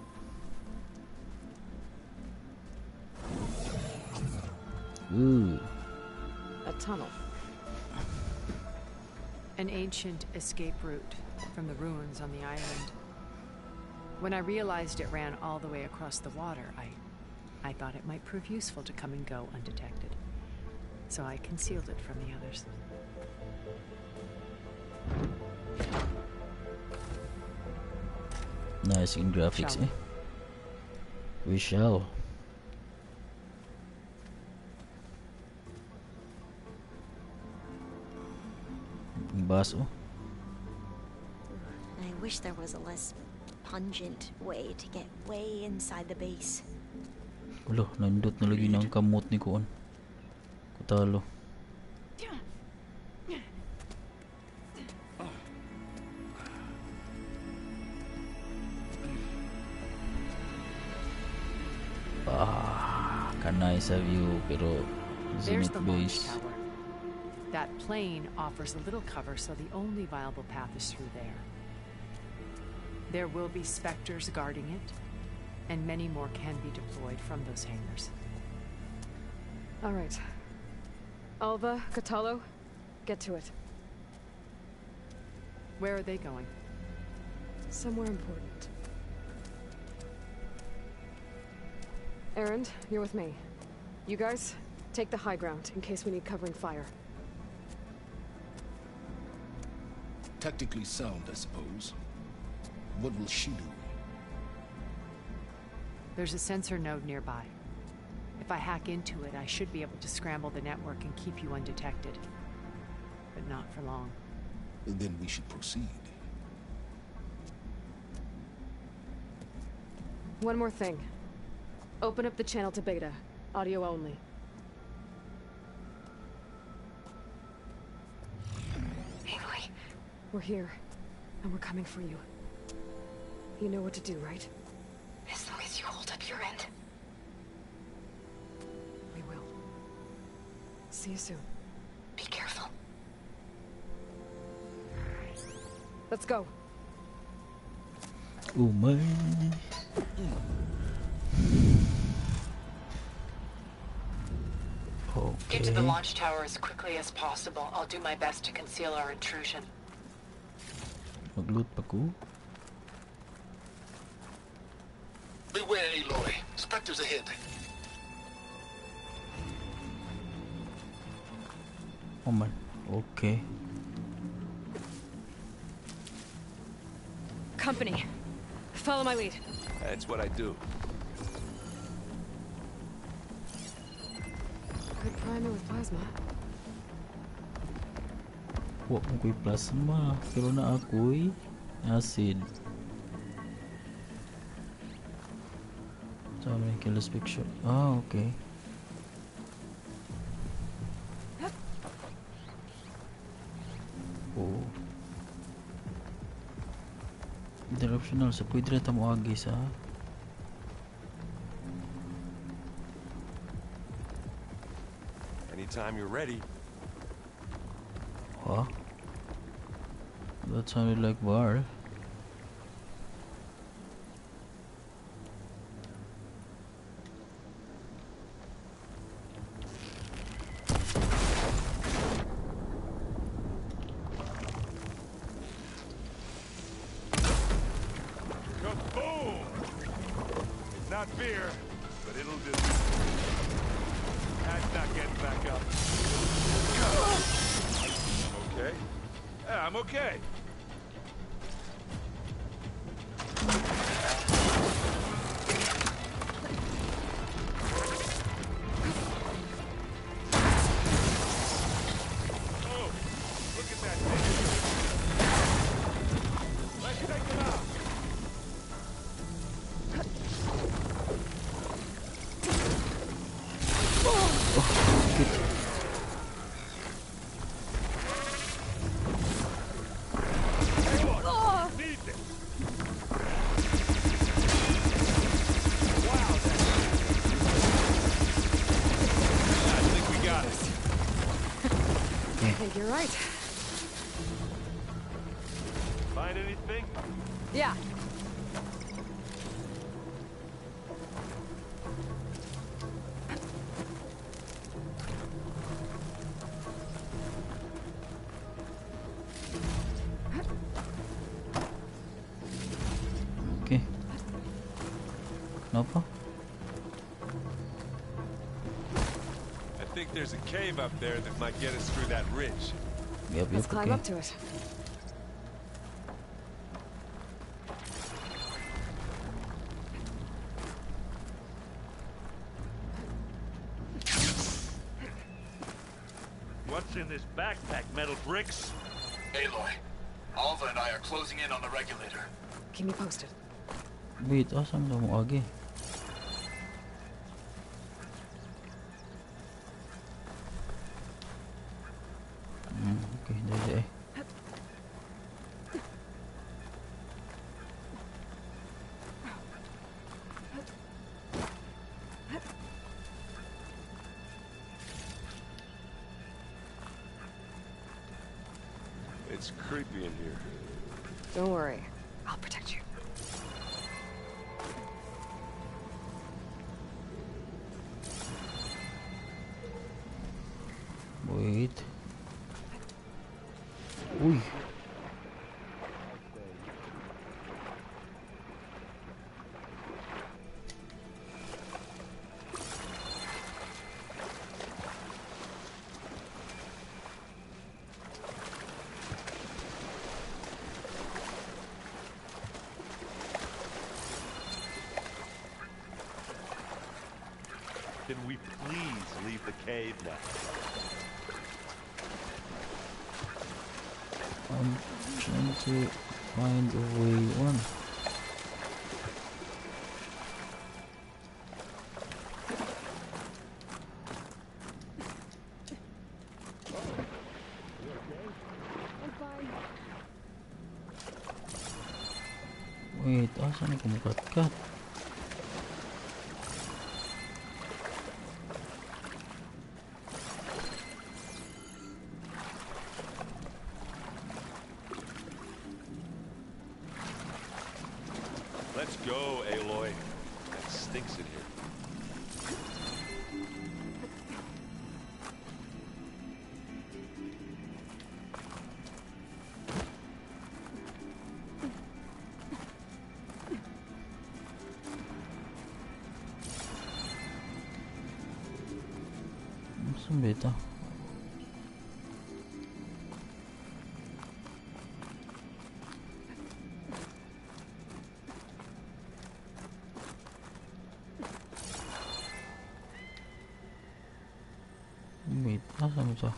Ooh. A tunnel. An ancient escape route from the ruins on the island. When I realized it ran all the way across the water, I thought it might prove useful to come and go undetected. So I concealed it from the others. Nice in graphics, Shall eh? We shall. Baso. I wish there was a less pungent way to get way inside the base. Ulo, nandot na lagi ng kamot ni Kuan. Kutalo. Kanay sa view, pero There's Zenith the launch base. tower. That plane offers a little cover, so the only viable path is through there. There will be specters guarding it, and many more can be deployed from those hangars. All right. Alva, Catalo, get to it. Where are they going? Somewhere important. Erend, you're with me. You guys, take the high ground in case we need covering fire. Tactically sound, I suppose. What will she do? There's a sensor node nearby. If I hack into it, I should be able to scramble the network and keep you undetected. But not for long. Then we should proceed. One more thing. Open up the channel to Beta. Audio only. Aloy, We're here, and we're coming for you. You know what to do, right? as long as you hold up your end. We will. See you soon. Be careful. Let's go. Oh my. Get to the Okay. launch tower as quickly as possible. I'll do my best to conceal our intrusion. Mag-loot pa ko. Beware, Aloy. Spectres ahead. Oh man. Okay. Company. Follow my lead. That's what I do. Good primer with plasma. Wa mo ko'y plasma. Pero na ako'y acid. So, may killer's picture. Ah, okay. Oh. Interruptional. So, pwede rin tamo agis, ha? Anytime you're ready. Huh? That sounded like Var. got fear, but it'll do. That's not getting back up. Okay. Yeah, I'm okay. Oh, look at that thing. Let's take it out. You're right. Find anything? Yeah. Okay. Kenapa? I think there's a cave up there that might get us through that ridge. Yep, Let's yep, climb okay. up to it. What's in this backpack, metal bricks? Aloy, Alva and I are closing in on the regulator. Keep me posted. Wait, asan na mo agi? Okay, dali eh. It's creepy in here. Don't worry. I'll protect you. Wait. Uy. Can we please leave the cave now? I'm trying to find a way on. Wait, asan ako makat-kat? Let's go, Aloy. It stinks in here. Saan ba ito? Wait, asan mo ito?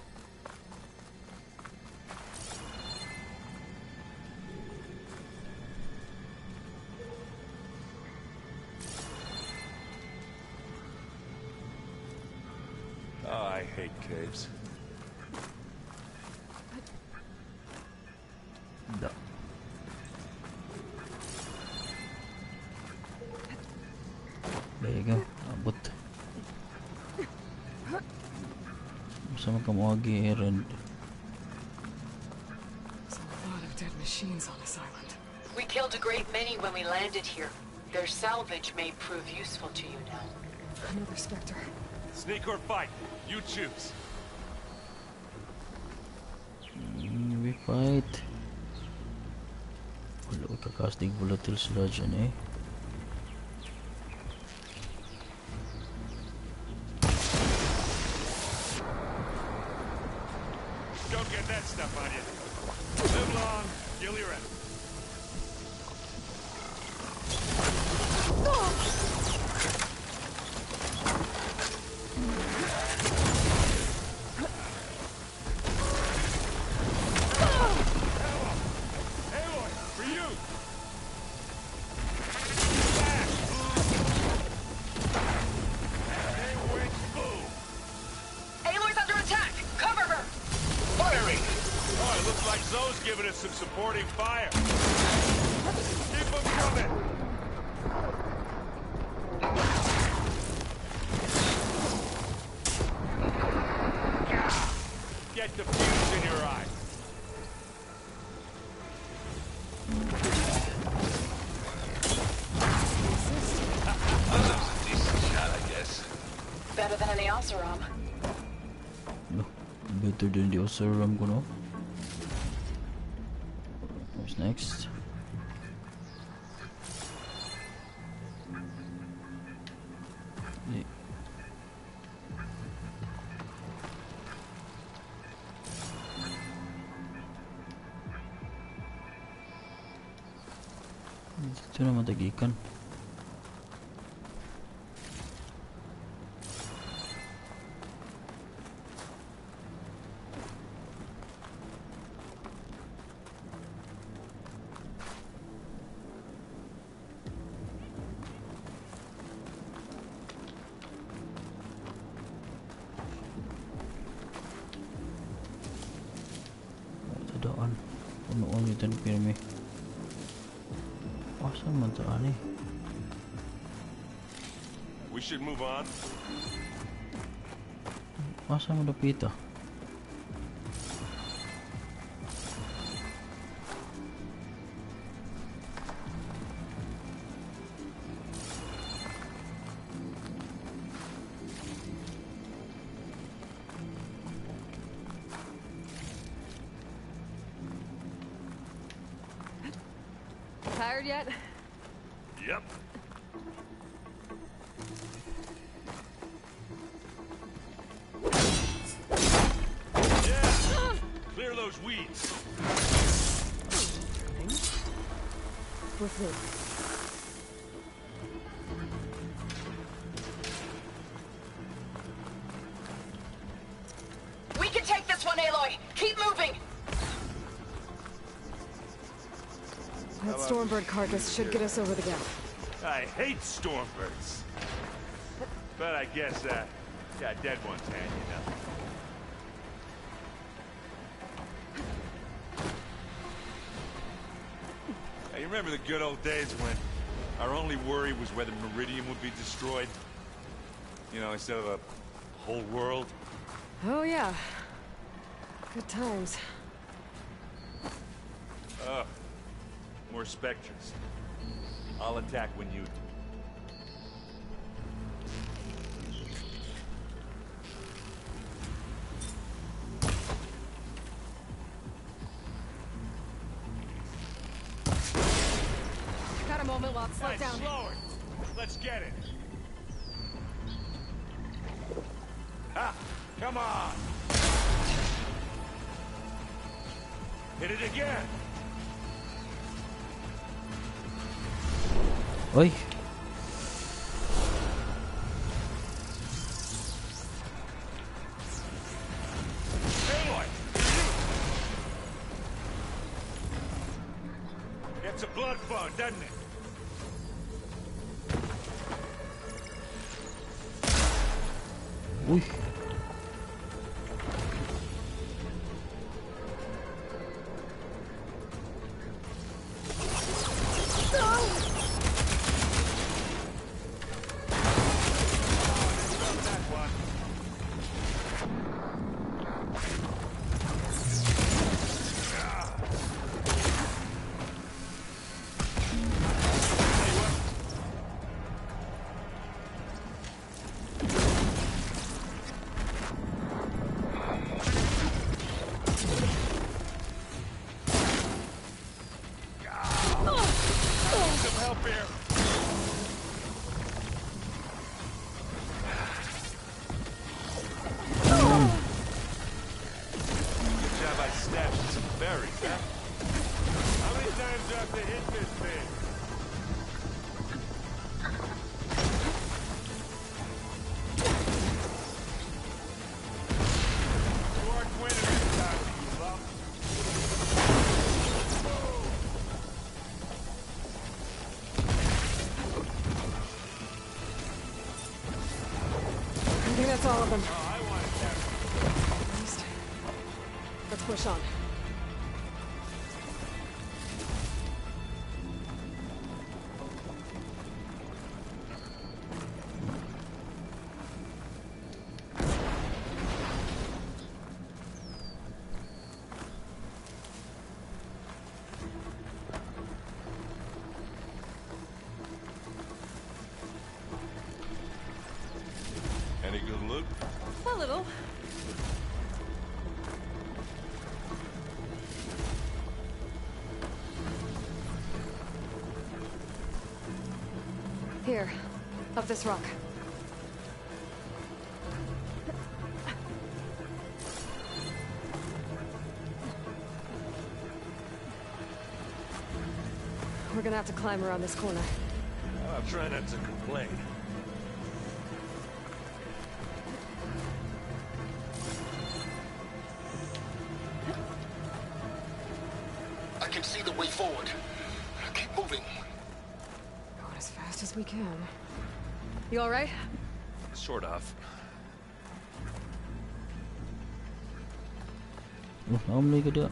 Oh, I hate caves. Da. There you go. Abot. Sama ka mo agi errand. There's a lot of dead machines on this island. We killed a great many when we landed here. Their salvage may prove useful to you now. Another Spectre. Sneak or fight? You choose. We fight. Wala ko kakastig volatile sludge yan eh. Don't get that stuff on you. Live long, kill your enemy. Aloy, for you! Aloy's under attack! Cover her! Firing! Oh, it looks like Zoe's giving us some supporting fire. Keep them coming! Get the fuse in your eye. Decent shot, I guess. Better than any Oseram. No, better than the Oseram ko, no? What's next? Dito na matagikan. Tadaan. Ano yung pirmi? Asan man taan eh? We should move on. Asan mo dapita? Tired yet? Yep. Yeah! Clear those weeds. With me. We can take this one, Aloy! Keep moving! That Stormbird carcass should get us over the gap. I hate Stormbirds. But I guess, got dead ones hanging up. Hey, you remember the good old days when our only worry was whether Meridian would be destroyed? You know, instead of a whole world? Oh yeah. Good times. Ugh. More Spectres. I'll attack when you do. Got a moment while it's slowed Hey, down. slower! Let's get it! Ha! Come on! Hit it again! Oi! Aloy! It's a blood flow, doesn't it? Uy! to hit this thing. You aren't winning this time, you lump. I think that's all of them. Oh, I want it that way. At least, let's push on. Any good loot? A little. Here, up this rock. We're gonna have to climb around this corner. I'll try not to complain. I can see the way forward. Keep moving. Going as fast as we can. You all right? Sort of. Normally good ya.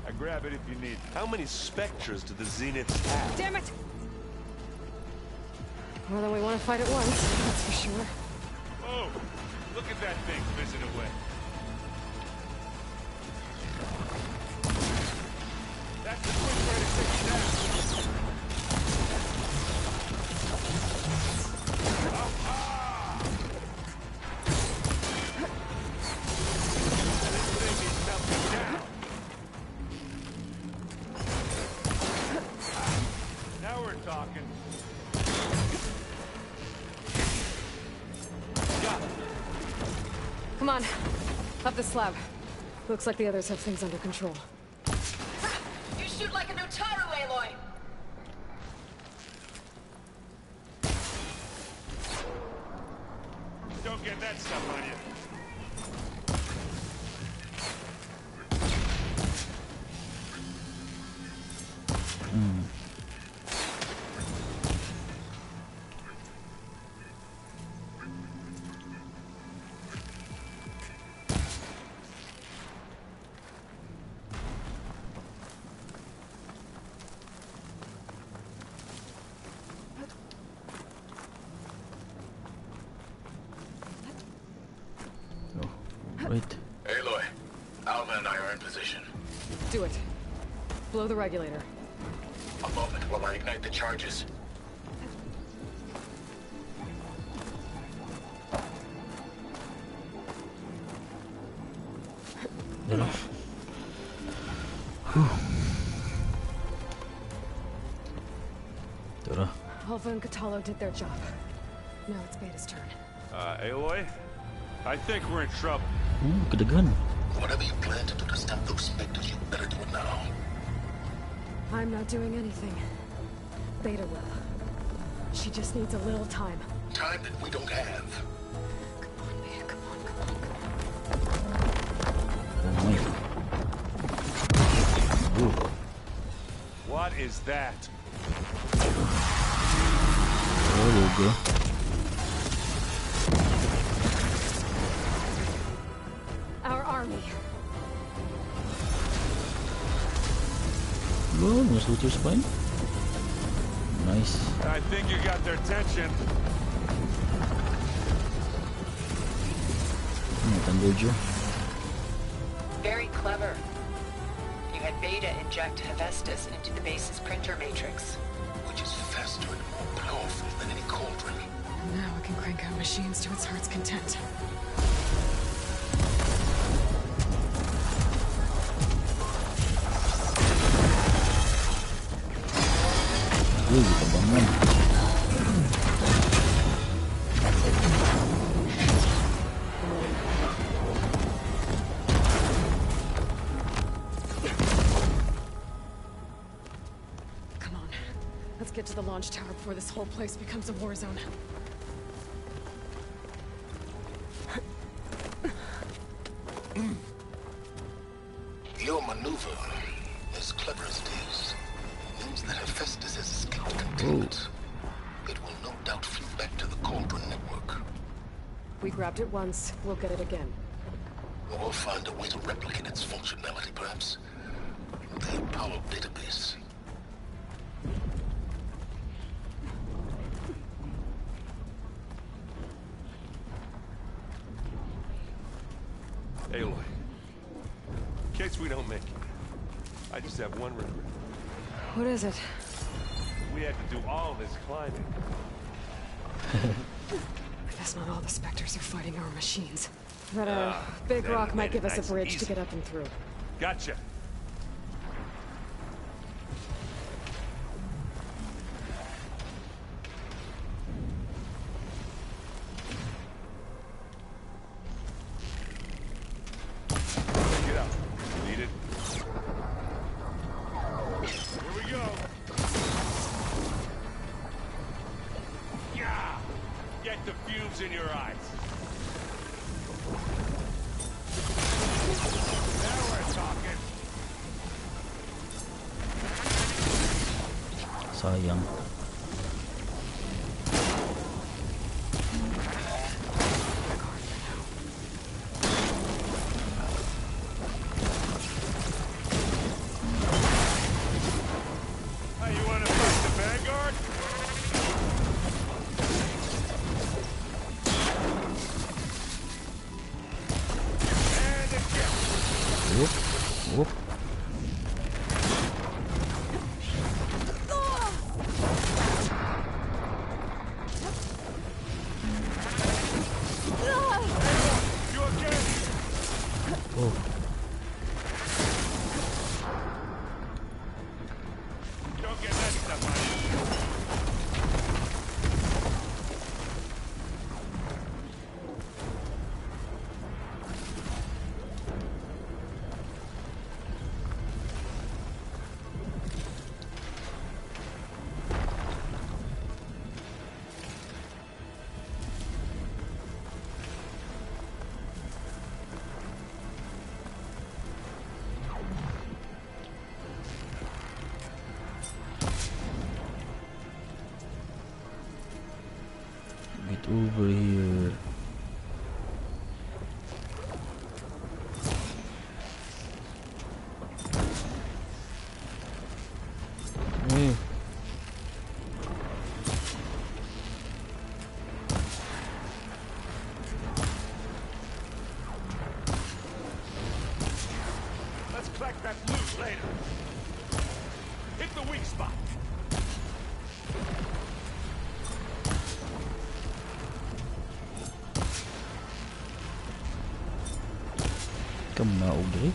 I grab it if you need. How many specters do the Zeniths have? Damn it! More than we want to fight at once, that's for sure. Oh, look at that thing fizzing away. That's the quick way to take it down. This thing is melting down. Now we're talking. Got it. Come on, up the slab. Looks like the others have things under control. You shoot like a Notaru, Aloy! Don't get that stuff on you. Right. Aloy, Alma and I are in position. Do it. Blow the regulator. A moment while I ignite the charges. Tara. Tara. Alpha and Catalo did their job. Now it's Beta's turn. Aloy? I think we're in trouble. Kadagan. Whatever you plan to do to stop those specters, you better do it now. I'm not doing anything. Beta will. She just needs a little time. Time that we don't have. Come on, Beta, come on, come on, Oh my. Ooh. What is that? Oh, there you go. Our army. Oh, no suture spine. Nice. I think you got their attention. Tandojo. Very clever. You had Beta inject Hephaestus into the base's printer matrix. Which is faster and more powerful than any cauldron. Now it can crank out machines to its heart's content. Uy, kabangan. Let's get to the launch tower before this whole place becomes a war zone. Your maneuver, as clever as it is, means that Hephaestus has escaped containment. It will no doubt flew back to the Cauldron network. We grabbed it once, we'll get it again. Or find a way to replicate its functionality, perhaps. The Apollo database. Aloy, in case we don't make it, I just have one regret. What is it? We had to do all this climbing. I guess not all the Spectres are fighting our machines. That big rock might give us a bridge to get up and through. Gotcha. Get up. Need it. Here we go. Yeah. Get the fumes in your eyes. Now we're talking. Sayang. Hey, you want to fight the Vanguard? And again. Whoop, whoop. You again. Oh, Don't get that stuff on you. get over here. Eh. Let's collect that loot later. Hit the weak spot. Kemaog diri.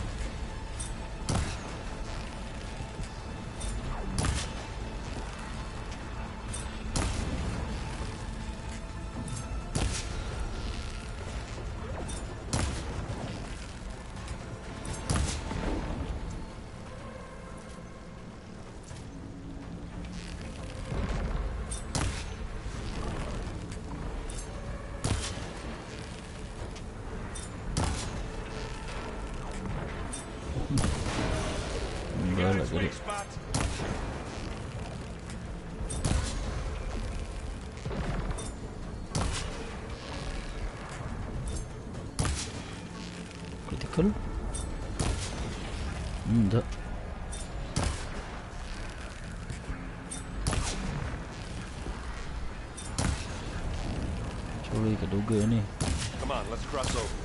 Got its weak spot. Critical. Enggak. Sorry, keduga ni. Come on, let's cross over.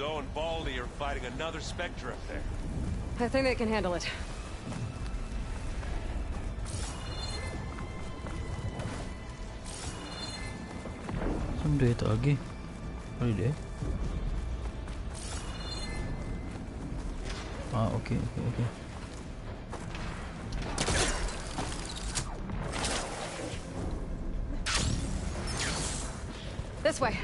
Zoe and Baldy are fighting another Spectre up there. I think they can handle it. Someday ito lagi. Ano deh? Ah, okay. This way.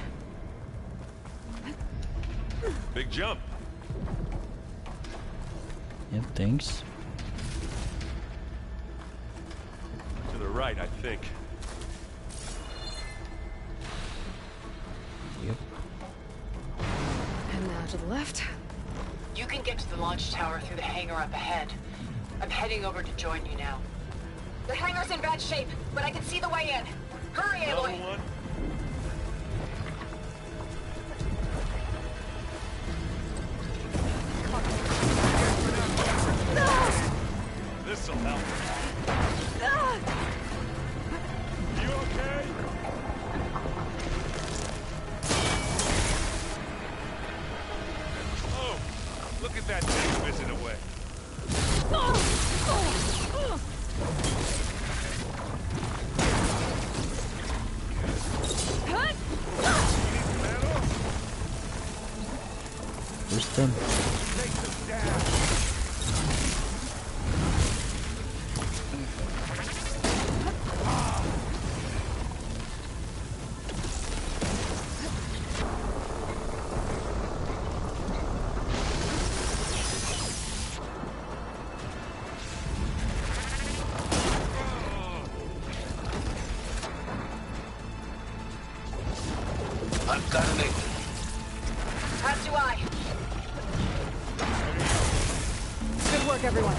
Big jump. Yep, thanks. To the right, I think. Yep. And now to the left. You can get to the launch tower through the hangar up ahead. I'm heading over to join you now. The hangar's in bad shape, but I can see the way in. Hurry, Aloy! Another one? This'll help. You okay? Oh, look at that thing whizzing away. First time. Take them down. I've got to make it. As do I. Good work, everyone.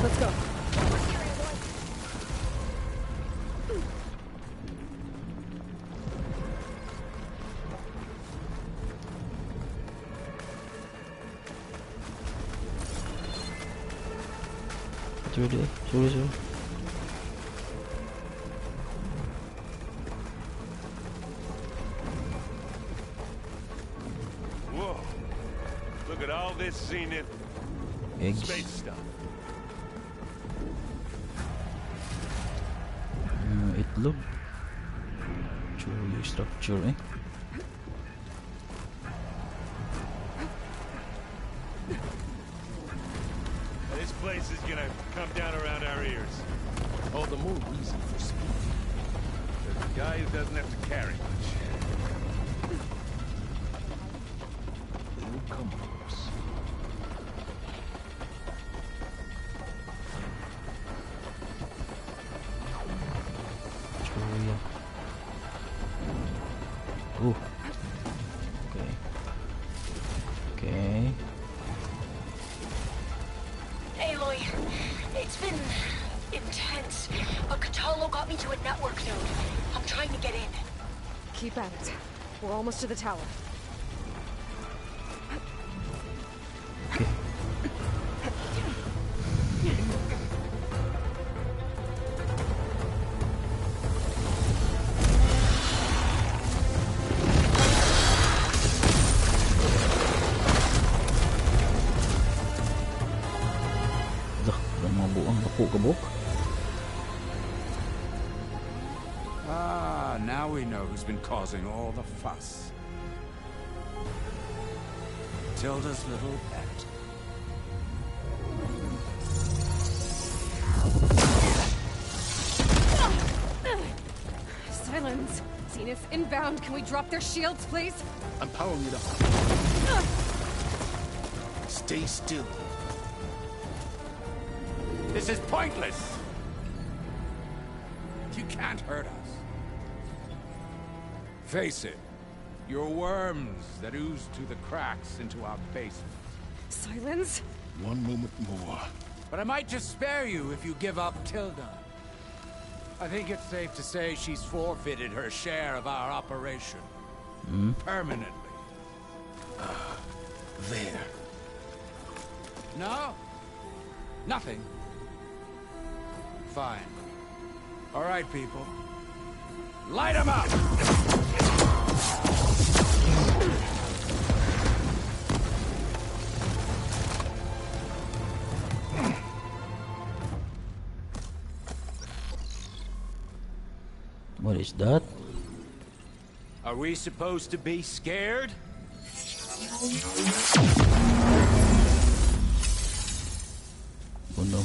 Let's go. Sorry. Whoa. Look at all this Zenith Eggs. space stuff. Itlog. Structure, eh? This place is gonna come down around our ears. All the more reason for speed. There's a guy who doesn't have to carry much. They will come for us. Julia. Ooh. Okay. Aloy, it's been intense. A Catalo got me to a network node. I'm trying to get in. Keep at it. We're almost to the tower. Okay. Ah, now we know who's been causing all the fuss. Tilda's little pet. Silence. Zenith inbound. Can we drop their shields, please? I'm powering it up. Stay still. This is pointless! You can't hurt us. Face it, you're worms that ooze through the cracks into our basement. Silence? One moment more. But I might just spare you if you give up Tilda. I think it's safe to say she's forfeited her share of our operation. Permanently. There. No? Nothing? Fine. All right, people. Light 'em up! What's that? Are we supposed to be scared? Oh no.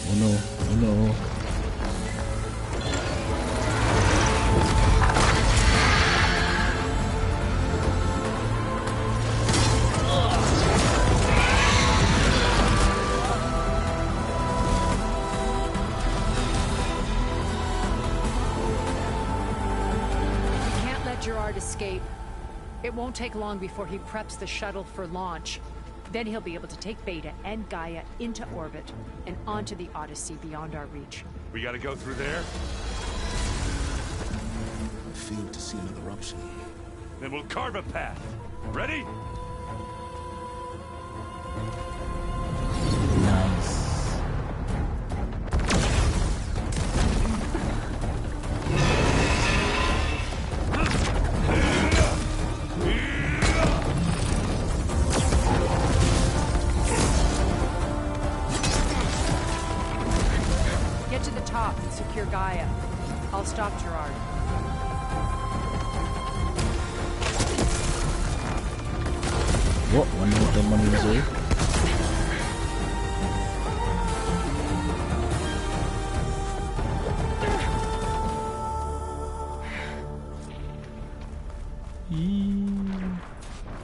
Oh no. Oh no. Escape. It won't take long before he preps the shuttle for launch. Then he'll be able to take Beta and Gaia into orbit and onto the Odyssey beyond our reach. We gotta go through there? I fail to see another option. Then we'll carve a path. Ready? Nice. Secure Gaia. I'll stop Gerard. What? One more time, one easy.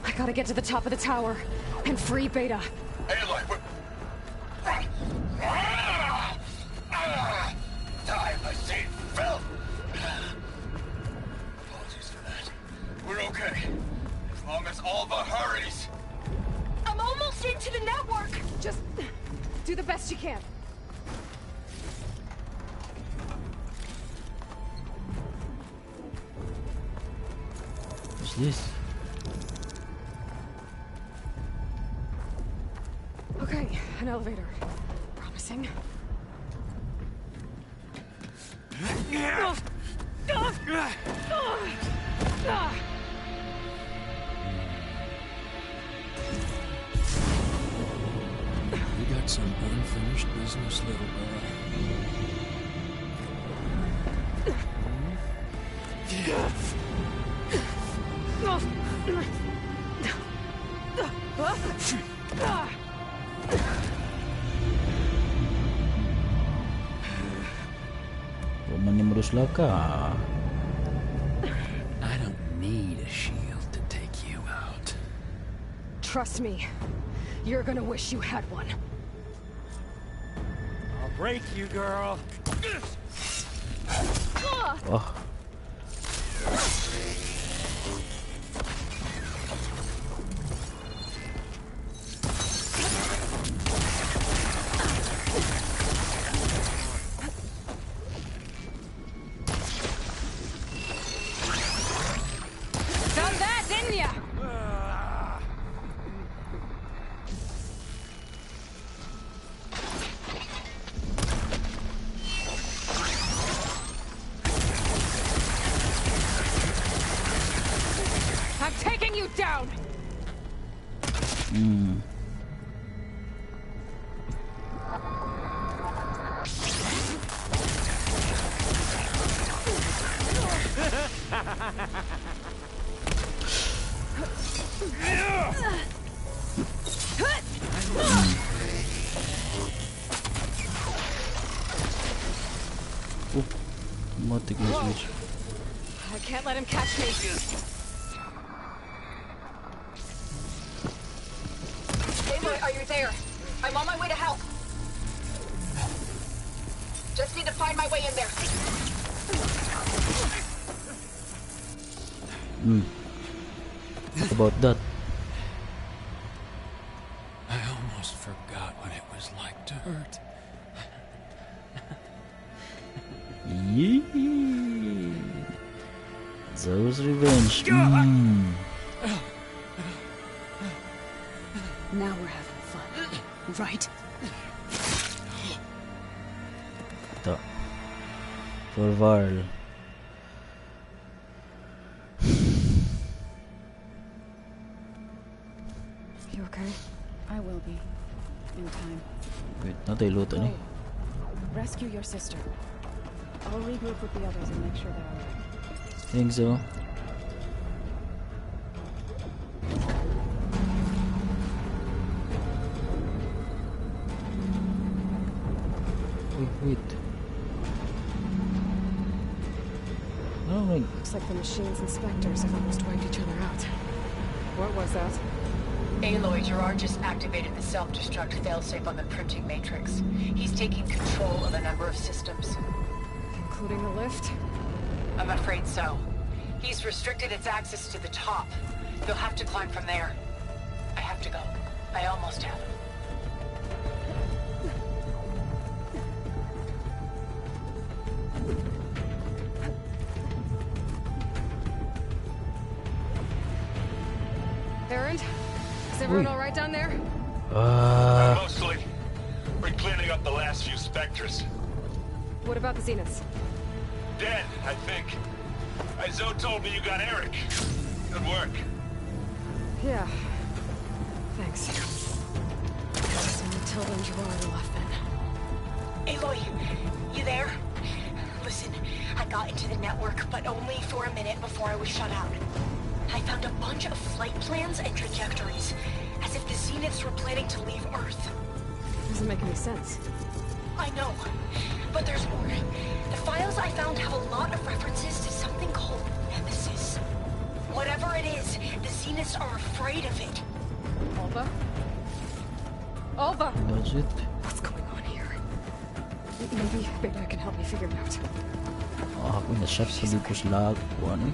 I gotta get to the top of the tower and free Beta. Aloy, time machine fell. Apologies for that. We're okay. As long as Alva hurries. I'm almost into the network. Just do the best you can. What's this? Okay, an elevator. Promising. We got some unfinished business, little girl. Laka. I don't need a shield to take you out. Trust me, you're gonna wish you had one. I'll break you, girl. Oh. I can't let him catch me. Aloy, are you there? I'm on my way to help. Just need to find my way in there. What about that? I almost forgot what it was like to hurt. Yee. Those revenge. Now we're having fun, right? Ta. For Varl. You okay? I will be. In time. Wait, natay luto ni. Rescue your sister. I'll regroup with the others and make sure they're alright. Think so. Wait. No, wait. Looks like the machine's inspectors have almost wiped each other out. What was that? Aloy, Gerard just activated the self-destruct failsafe on the printing matrix. He's taking control of a number of systems. Including the lift? I'm afraid so. He's restricted its access to the top. You'll have to climb from there. I have to go. I almost have. Errand? Is everyone all right down there? Mostly. We're cleaning up the last few specters. What about the Zeniths? Dead, I think. Zoe told me you got Eric. Good work. Yeah. Thanks. Guess only Tilda and Gerard are left then. Aloy, you there? Listen, I got into the network, but only for a minute before I was shut out. I found a bunch of flight plans and trajectories, as if the Zeniths were planning to leave Earth. Doesn't make any sense. I know, but there's more. The files I found have a lot of references to something called Nemesis. Whatever it is, the Zeniths are afraid of it. Alva? Alva! Does it? What's going on here? Maybe Beta can help me figure it out. Ako na shot sa lipos lag. Ano eh?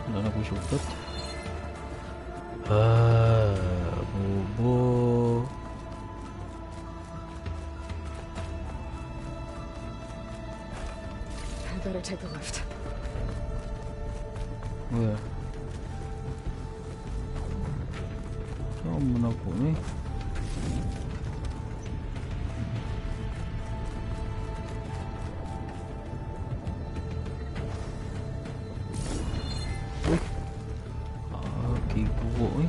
Wala na ko shortcut. Bobo. I better take the lift. Where? Saan mo na po eh? Kibuo eh.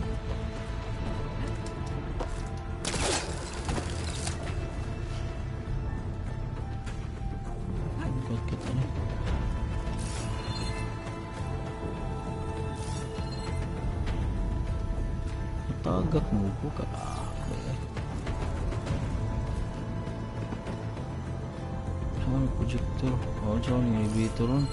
Ba't kita na? Matagak mo po ka. Saan ang projector? Saan ang elevator ron?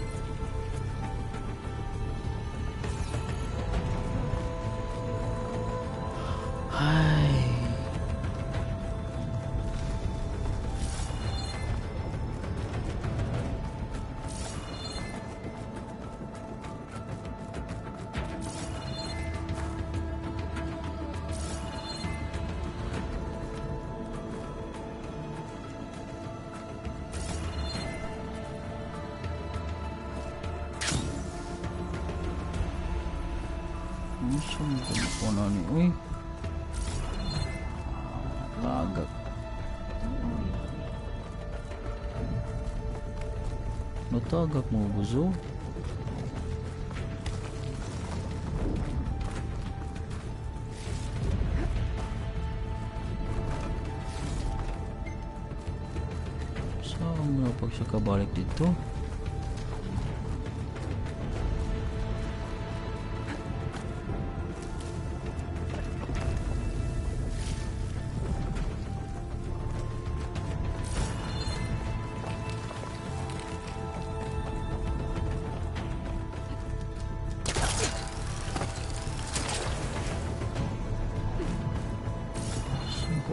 Saan ko na ni? Uy. Tagak. Natagak mo buzo? Saan mo na pag siya kabalik dito?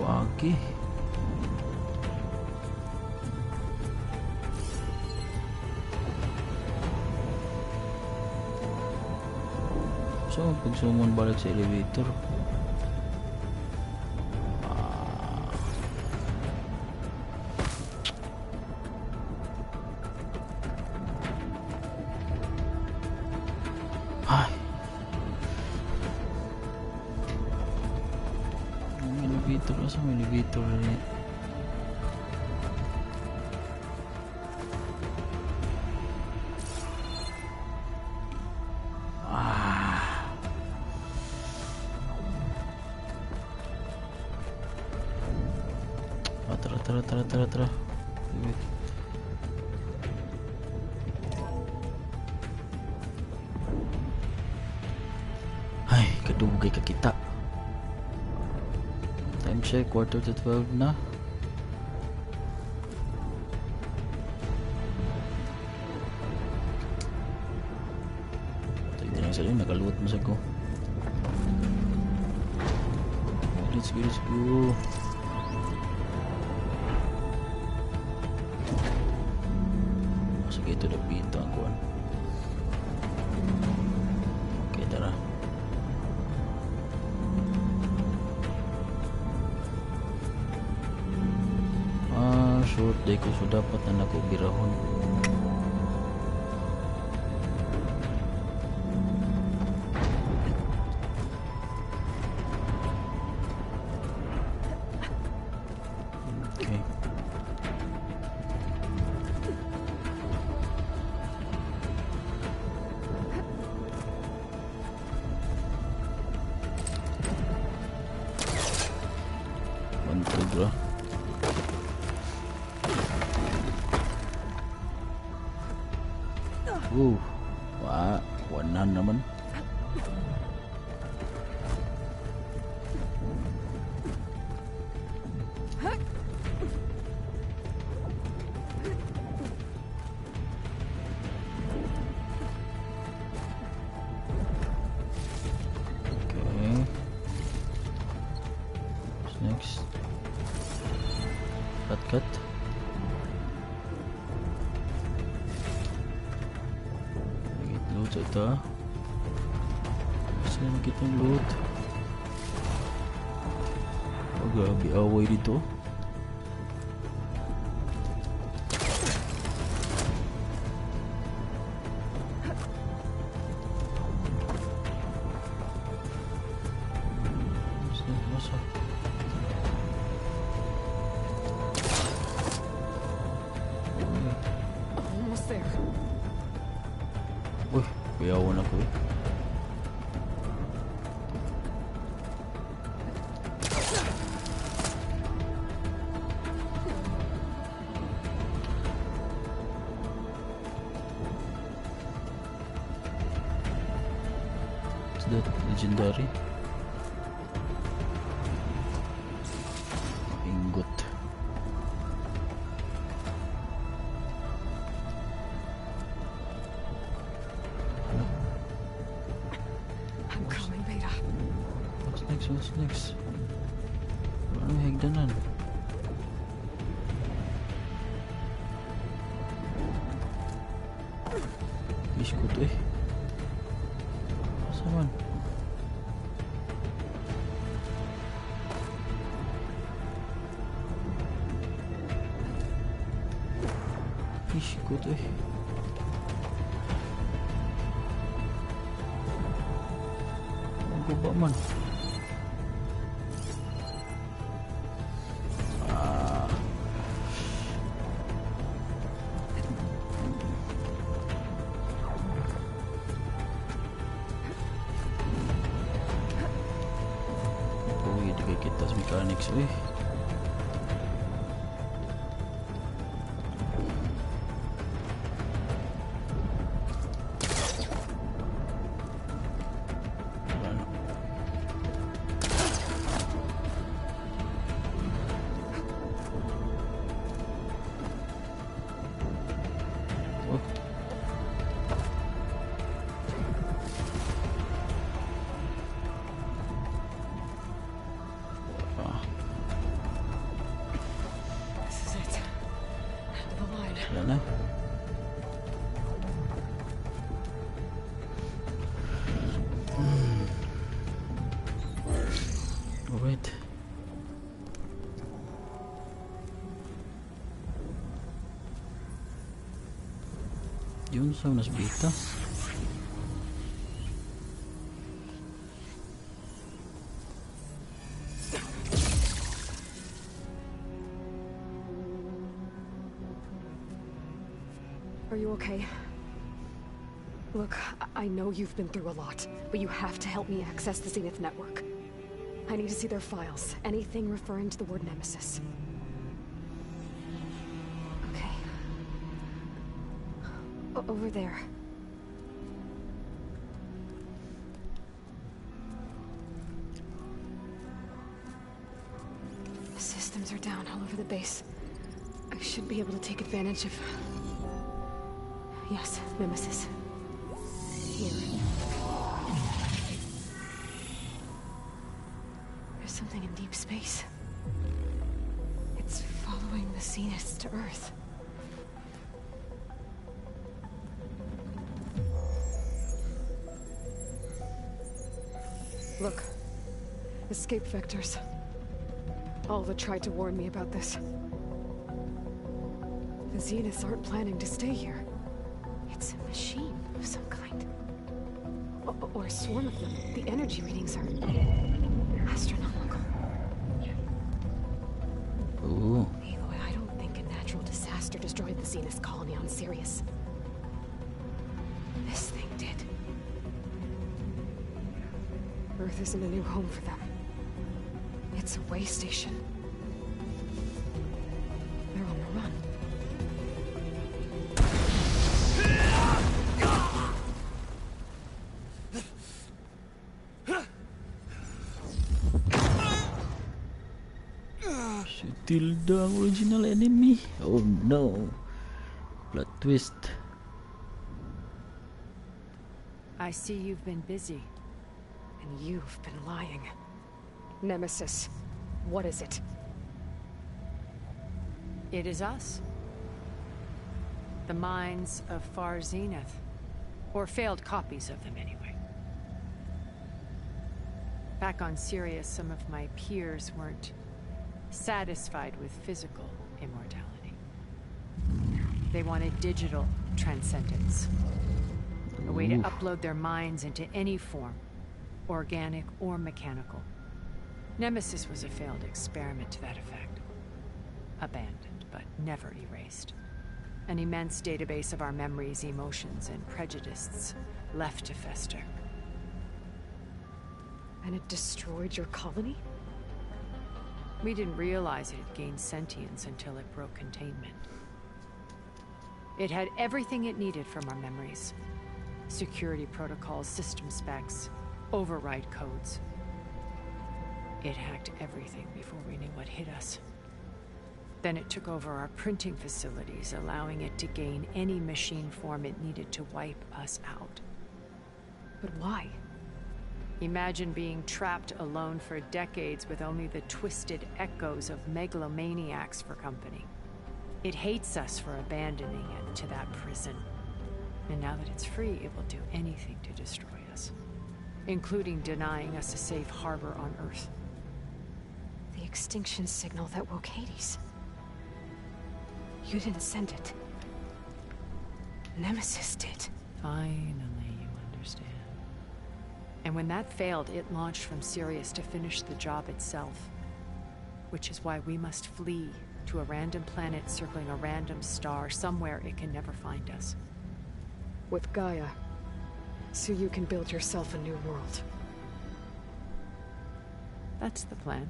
Aquí. So, pag sumon balik sa elevator. Elevator rin. tara. Wait. Ay, kadugay ka kita. Time check, 11:45 na. Tagdi lang sa inyo, nakaluot mo sa ko. Let's go. Sige, ito napita ang kuwan. Okay, tara. Short day ko, so dapat na nakubirahon. Okay. Mantog bro. Wah, wanan naman. Okay. What's next? Cut. Loot ito. Saan kitang loot? Oh, grabe away dito. Masa? Almost there. Uy, kuyawan ako eh. Is that legendary? Ingot. I'm coming, Beta. What's next? Ano may hagdanan? Wish ko to eh. Asaman? Wish ko to eh. Ano ba man? Kita mechanics eh. Wala na. Alright. Yun sa unas beta. Are you okay? Look, I know you've been through a lot, but you have to help me access the Zenith network. I need to see their files, anything referring to the word Nemesis. Over there. The systems are down all over the base. I should be able to take advantage of... Yes, Nemesis. Here. There's something in deep space. It's following the Zeniths to Earth. Look. Escape vectors. Alva tried to warn me about this. The Zeniths aren't planning to stay here. It's a machine of some kind. Or a swarm of them. The energy readings are... astronomical. Ooh. Aloy, I don't think a natural disaster destroyed the Zenith colony on Sirius. This thing did. Earth isn't a new home for them. It's a way station. They're on the run. Still the original enemy? Oh no. Plot twist. I see you've been busy. And you've been lying. Nemesis, what is it? It is us. The minds of Far Zenith. Or failed copies of them, anyway. Back on Sirius, some of my peers weren't satisfied with physical immortality. They wanted digital transcendence. A way to upload their minds into any form, organic or mechanical. Nemesis was a failed experiment to that effect. Abandoned, but never erased. An immense database of our memories, emotions, and prejudices left to fester. And it destroyed your colony? We didn't realize it had gained sentience until it broke containment. It had everything it needed from our memories. Security protocols, system specs, override codes. It hacked everything before we knew what hit us. Then it took over our printing facilities, allowing it to gain any machine form it needed to wipe us out. But why? Imagine being trapped alone for decades with only the twisted echoes of megalomaniacs for company. It hates us for abandoning it to that prison. And now that it's free, it will do anything to destroy us, including denying us a safe harbor on Earth. The extinction signal that woke Hades. You didn't send it. Nemesis did. Finally, you understand. And when that failed, it launched from Sirius to finish the job itself. Which is why we must flee to a random planet circling a random star, somewhere it can never find us. With Gaia. So you can build yourself a new world. That's the plan.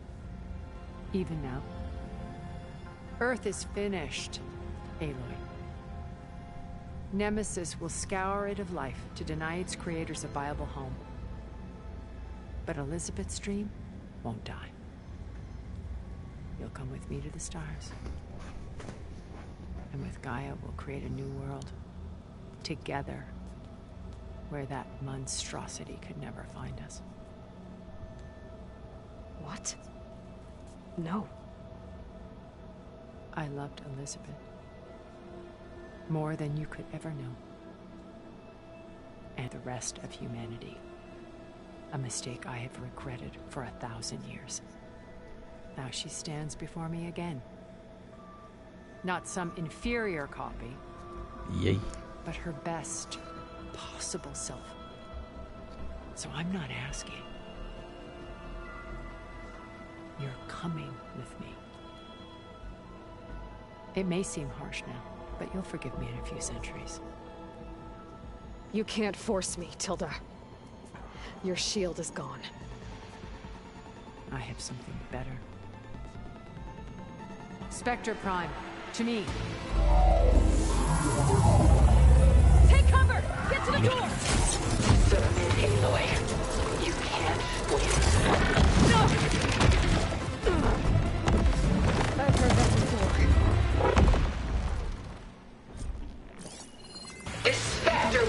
Even now. Earth is finished, Aloy. Nemesis will scour it of life to deny its creators a viable home. But Elizabeth's dream won't die. You'll come with me to the stars. And with Gaia, we'll create a new world. Together. Where that monstrosity could never find us. What? No. I loved Elizabeth. More than you could ever know. And the rest of humanity. A mistake I have regretted for 1,000 years. Now she stands before me again. Not some inferior copy. Yay. But her best possible self. So I'm not asking. You're coming with me. It may seem harsh now, but you'll forgive me in a few centuries. You can't force me, Tilda. Your shield is gone. I have something better. Spectre Prime, to me.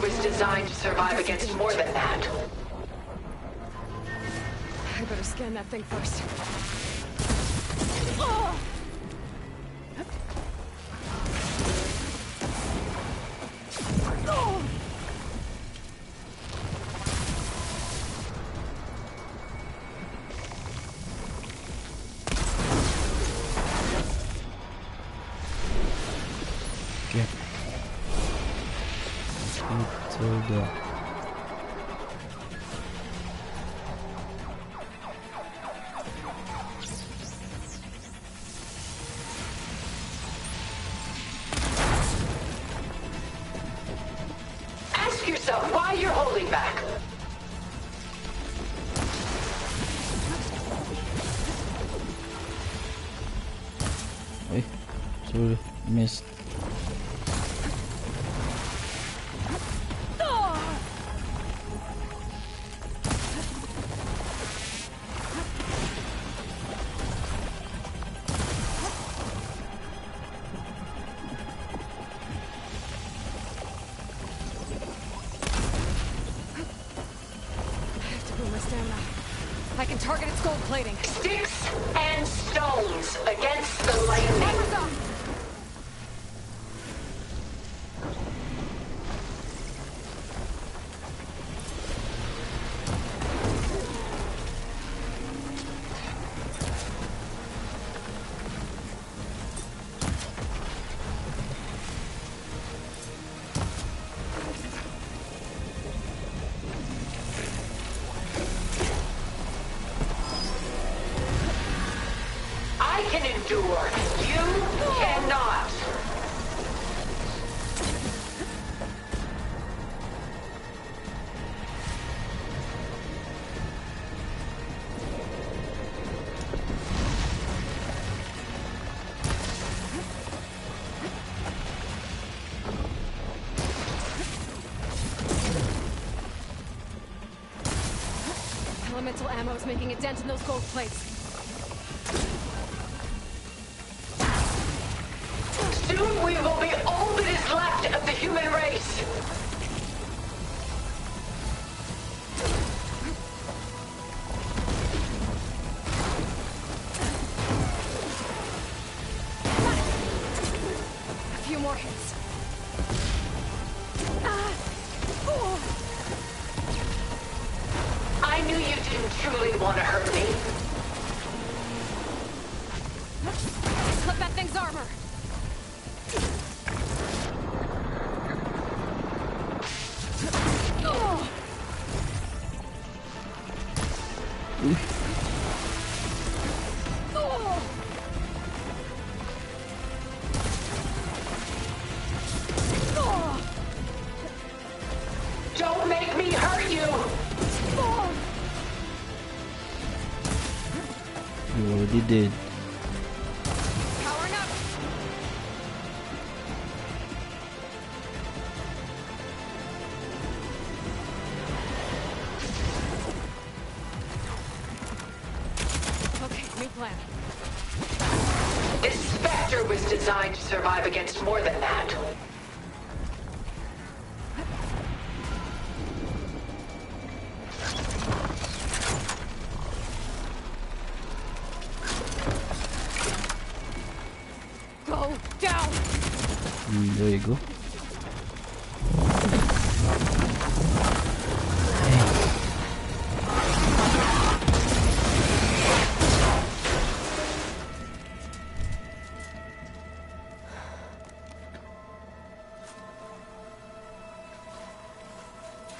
was designed to survive against more than that. I better scan that thing first. Okay. It's there. Ask yourself why you're holding back. Ay, sorry, missed. I can target its gold plating. Sticks and stones against the lightning. I can endure. You cannot. Elemental ammo is making a dent in those gold plates. Soon we will be all that is left of the human race. A few more hits. I knew you didn't truly want to hurt me. Clip that thing's armor. Don't make me hurt you. You already did. Powering up. Okay, new plan. This Spectre was designed to survive against more than that. Go down. There you go.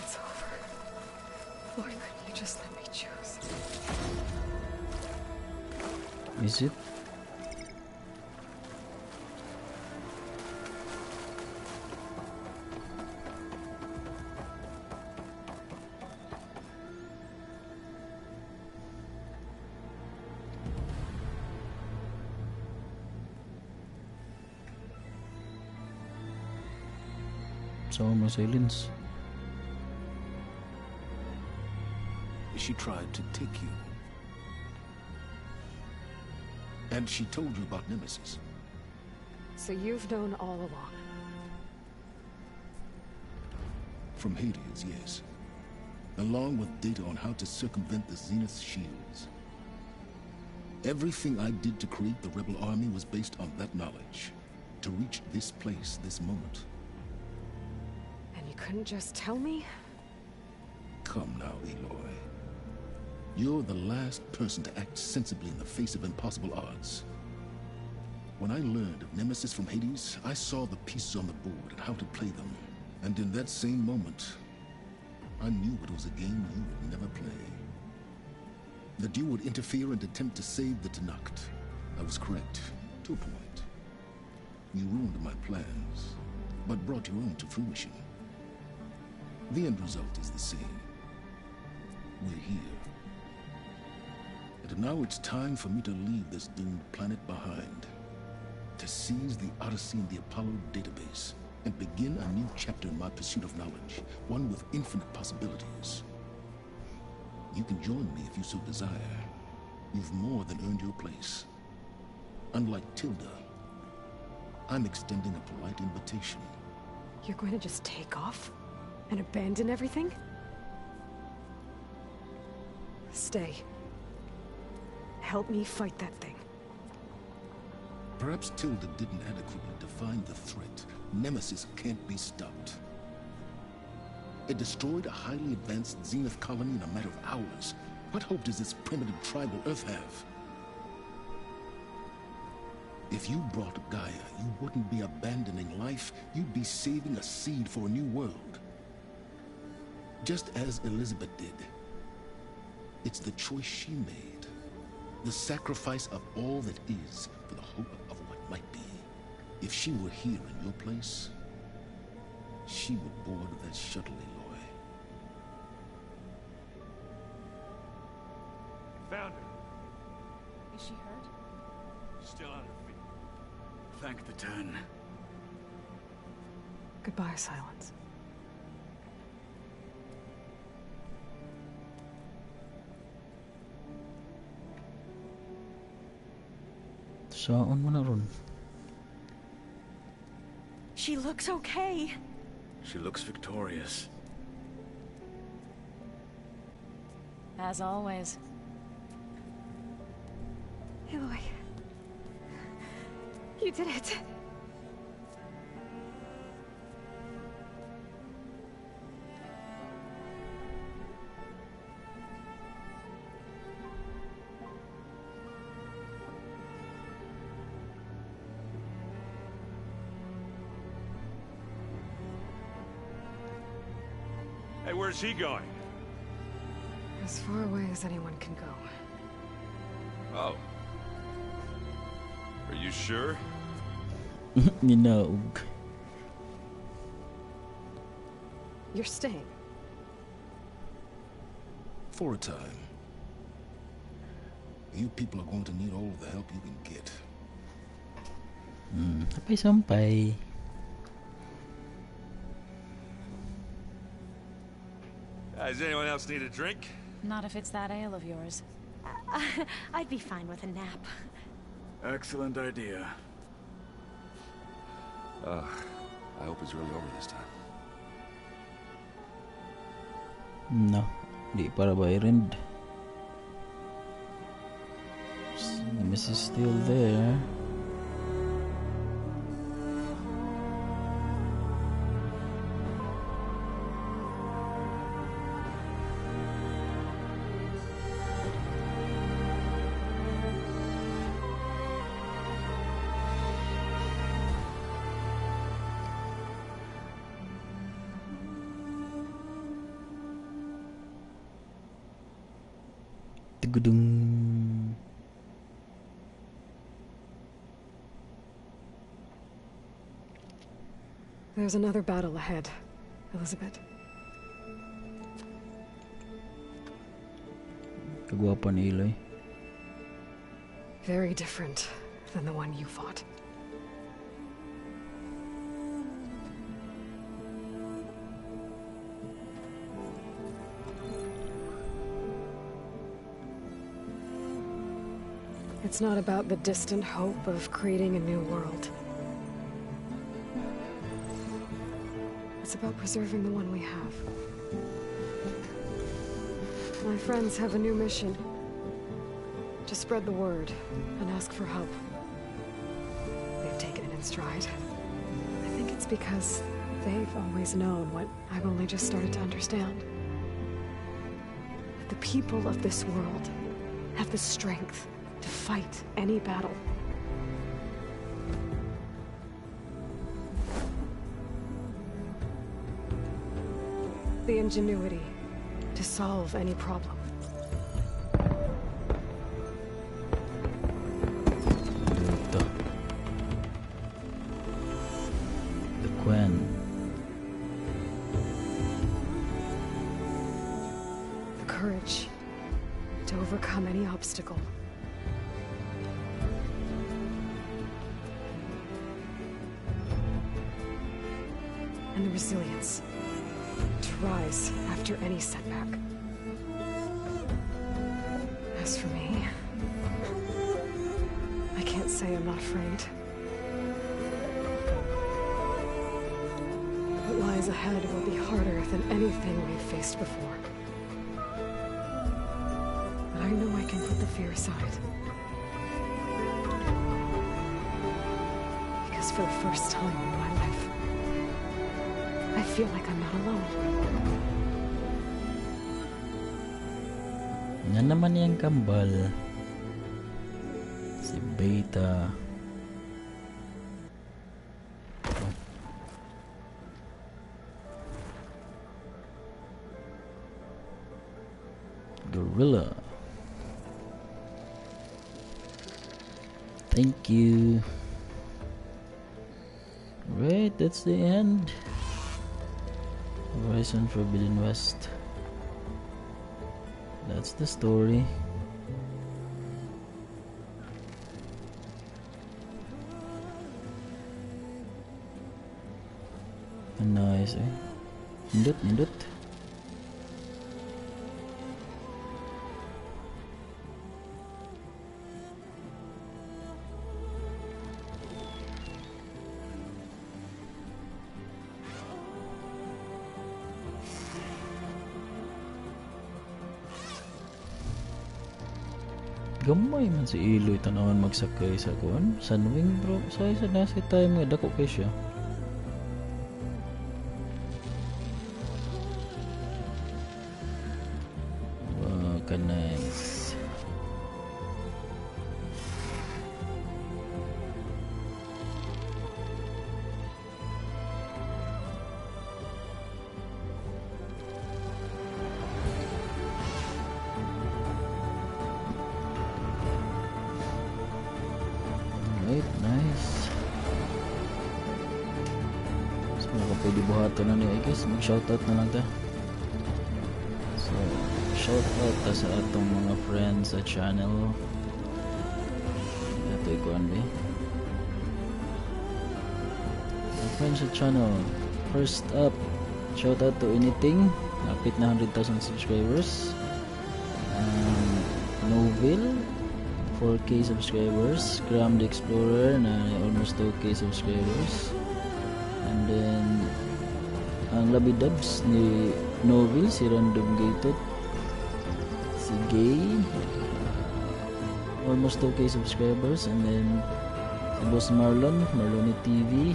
It's over. Lord, couldn't you just let me choose? Is it? Sama silence. She tried to take you. And she told you about Nemesis. So you've known all along. From Hades, yes. Along with data on how to circumvent the Zenith shields. Everything I did to create the rebel army was based on that knowledge. To reach this place, this moment. And you couldn't just tell me? Come now, Aloy. You're the last person to act sensibly in the face of impossible odds. When I learned of Nemesis from Hades, I saw the pieces on the board and how to play them. And in that same moment, I knew it was a game you would never play. That you would interfere and attempt to save the Tenakth. I was correct, to a point. You ruined my plans, but brought your own to fruition. The end result is the same. We're here. And now it's time for me to leave this doomed planet behind. To seize the Odyssey and the Apollo database, and begin a new chapter in my pursuit of knowledge, one with infinite possibilities. You can join me if you so desire. You've more than earned your place. Unlike Tilda, I'm extending a polite invitation. You're going to just take off? And abandon everything? Stay. Help me fight that thing. Perhaps Tilda didn't adequately define the threat. Nemesis can't be stopped. It destroyed a highly advanced Zenith colony in a matter of hours. What hope does this primitive tribal Earth have? If you brought Gaia, you wouldn't be abandoning life, you'd be saving a seed for a new world. Just as Elizabeth did. It's the choice she made. The sacrifice of all that is for the hope of what might be. If she were here in your place, she would board that shuttle, Aloy. Found her. Is she hurt? Still on her feet. Thank the Ten. Goodbye, Silence. Saan mo na ron? She looks okay. She looks victorious. As always. Aloy. You did it. Hey, where's he going? As far away as anyone can go. Oh. Are you sure? You know. You're staying. For a time. You people are going to need all of the help you can get. Sampay-sampay. Does anyone else need a drink? Not if it's that ale of yours. I'd be fine with a nap. Excellent idea. I hope it's really over this time. No, di para bayaran. Nemesis is still there. Gudung. There's another battle ahead, Elizabeth. Kagwapa ni Aloy. Very different than the one you fought. It's not about the distant hope of creating a new world. It's about preserving the one we have. My friends have a new mission. To spread the word and ask for help. They've taken it in stride. I think it's because they've always known what I've only just started to understand. That the people of this world have the strength to fight any battle. The ingenuity to solve any problem. The Quen. The courage to overcome any obstacle. And the resilience to rise after any setback. As for me, I can't say I'm not afraid. What lies ahead will be harder than anything we've faced before. But I know I can put the fear aside. Because for the first time in my life, I feel like I'm not alone. Yan naman yung kambal. Si Beta. Guerrilla. Thank you. Right, that's the end. Horizon Forbidden West. That's the story. Nice, eh? Nindot. Gamay man si Aloy tanawan magsakay sa kuan Sunwing bro sa isa na si time nga dako kay siya. Wow, ka nice. Nice. So, pwede buhaton na niyo, I guess. Mag-shoutout na lang ta. So, shoutout ta sa atong mga friends sa channel. Ito ikuan ba? Mga friends sa channel. First up, shoutout to Anything. Napit na 100,000 subscribers. Noville. 4K subscribers. Graham the Explorer na almost 2K subscribers. And then ang Labi Dubs ni Noville, si Random Gated, si Gay, almost 2K subscribers. And then si Boss Marlon TV,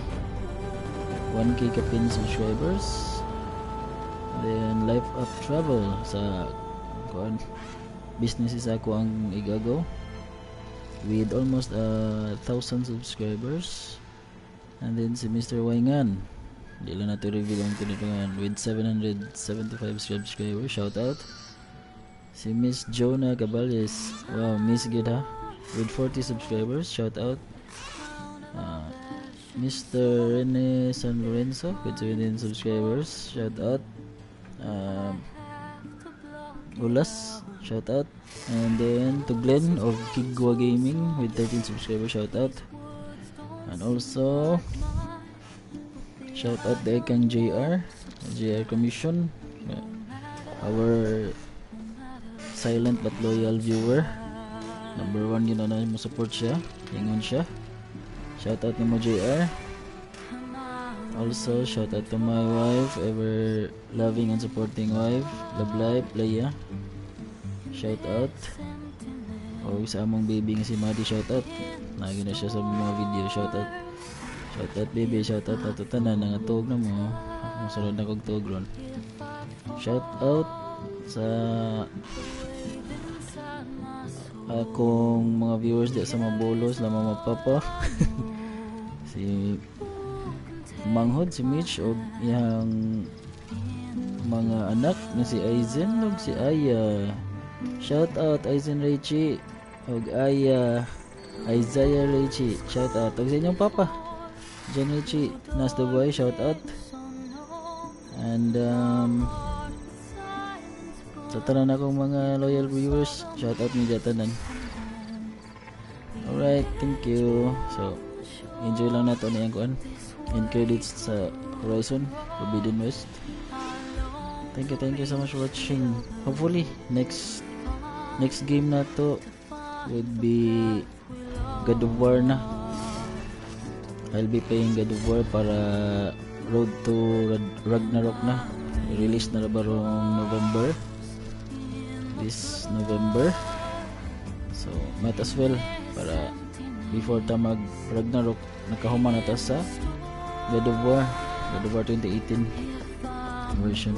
1K kapin subscribers. Then Life Up Travel sa businesses ako ang igagaw with almost 1,000 subscribers. And then si Mr. Waingan, di lang natin reveal ang tinitungan, with 775 subscribers. Shout out. Si Miss Jonah Cabales, wow, Miss good ha, with 40 subscribers. Shout out. Mr. Rene San Lorenzo with 17 subscribers. Shout out. Ulas, shout out. And then to Glenn of Kigwa Gaming with 13 subscribers. Shout out. And also shout out the Ekang JR Commission, our silent but loyal viewer. Number 1 yun na mo support siya, ingon siya. Shout out ni mo JR. Also, shout out to my wife, ever loving and supporting wife, love life, Leia. Shout out. O sa among baby nga si Maddie, shout out. Lagi na siya sa mga video, shout out. Shout out baby, shout out ato tanan nga tuog na mo. Akong sunod na kog tuog ron. Shout out sa akong mga viewers di sa Mabolos, la mama papa. Si Manghod, si Mitch og iyang mga anak nga si Aizen ug si Aya. Shout out Aizen Reichi og Aya, Isaiah Reichi. Shout out og sa inyong papa Jen Reichi, Nas the boy, shout out. And sa tanan akong mga loyal viewers, shout out ni tanan. Alright, thank you. So enjoy lang nato niyang kuan end credits sa Horizon Forbidden West. Thank you so much for watching. Hopefully next game na to would be God of War na. I'll be playing God of War para Road to Ragnarok na. Release na ba rong November, this November, so might as well para before ta mag Ragnarok nakahuman na ta sa God of War 2018 version.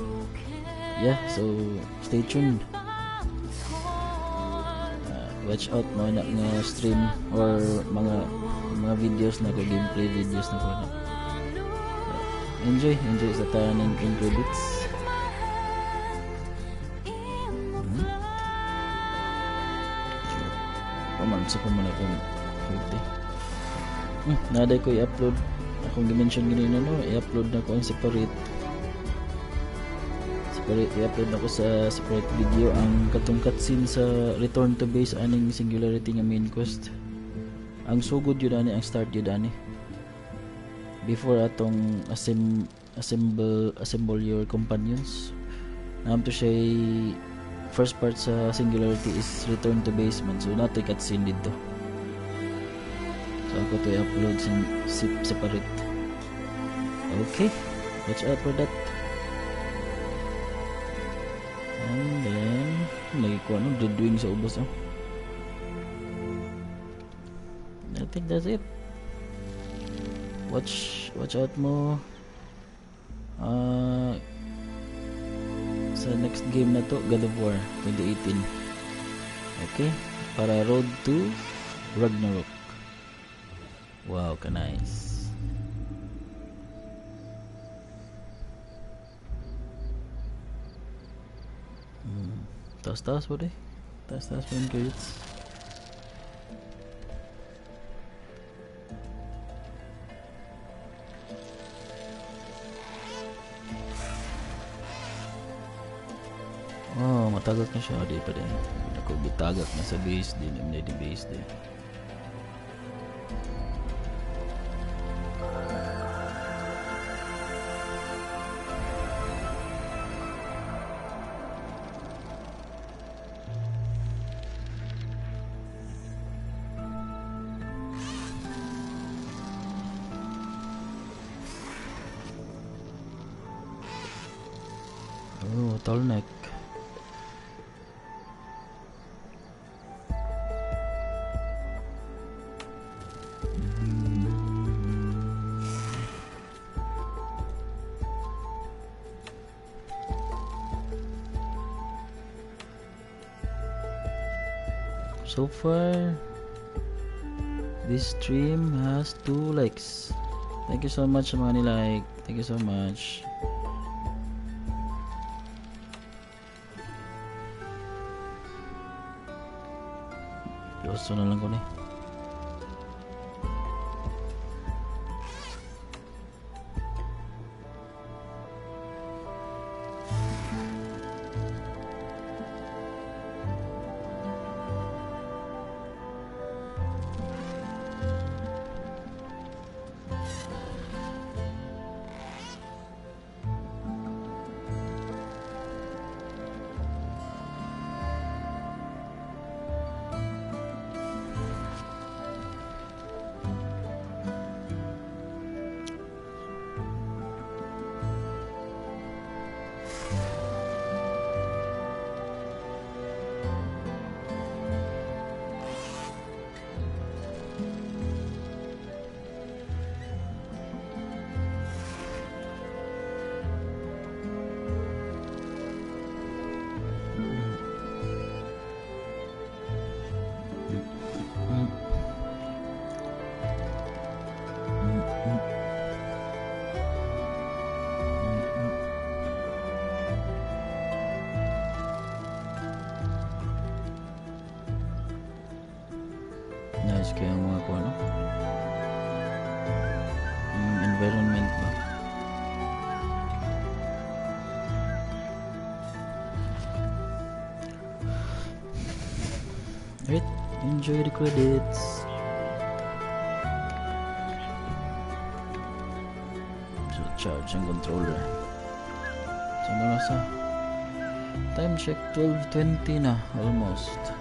Yeah, so stay tuned. Watch out mo na nga stream or mga videos na ko, gameplay videos na ko na. Enjoy sa taning in credits. Pamansa ko muna kung naday ko i-upload akong dimension ganyan i-upload na ko ang separate i-upload na ko sa separate video ang katong cutscene sa return to base aning singularity nga main quest. Ang sugod yun ani, ang start yun ani before atong assemble your companions. To siya first part sa singularity is return to base man, so nato cutscene dito. So ako to i-upload separate. Okay, watch out for that. And then lagi ko doing sa ubos I think that's it. Watch out mo sa next game na to, God of War 2018. Okay, para Road to Ragnarok. Wow, ka nice. Taas-taas po deh. Taas-taas po yung credits. Oh, matagak na siya. Di pa din. Ako bitagak na sa base din. Hindi di base din. Oh, tall neck. So far, this stream has 2 likes. Thank you so much sa mga nilike. Thank you so much. Gusto na lang ko ni. Ayos kaya ang mga kuha, no? Environment ba? Right, enjoy the credits. So, charge ang controller. So, nasa time check 12:20 na, almost.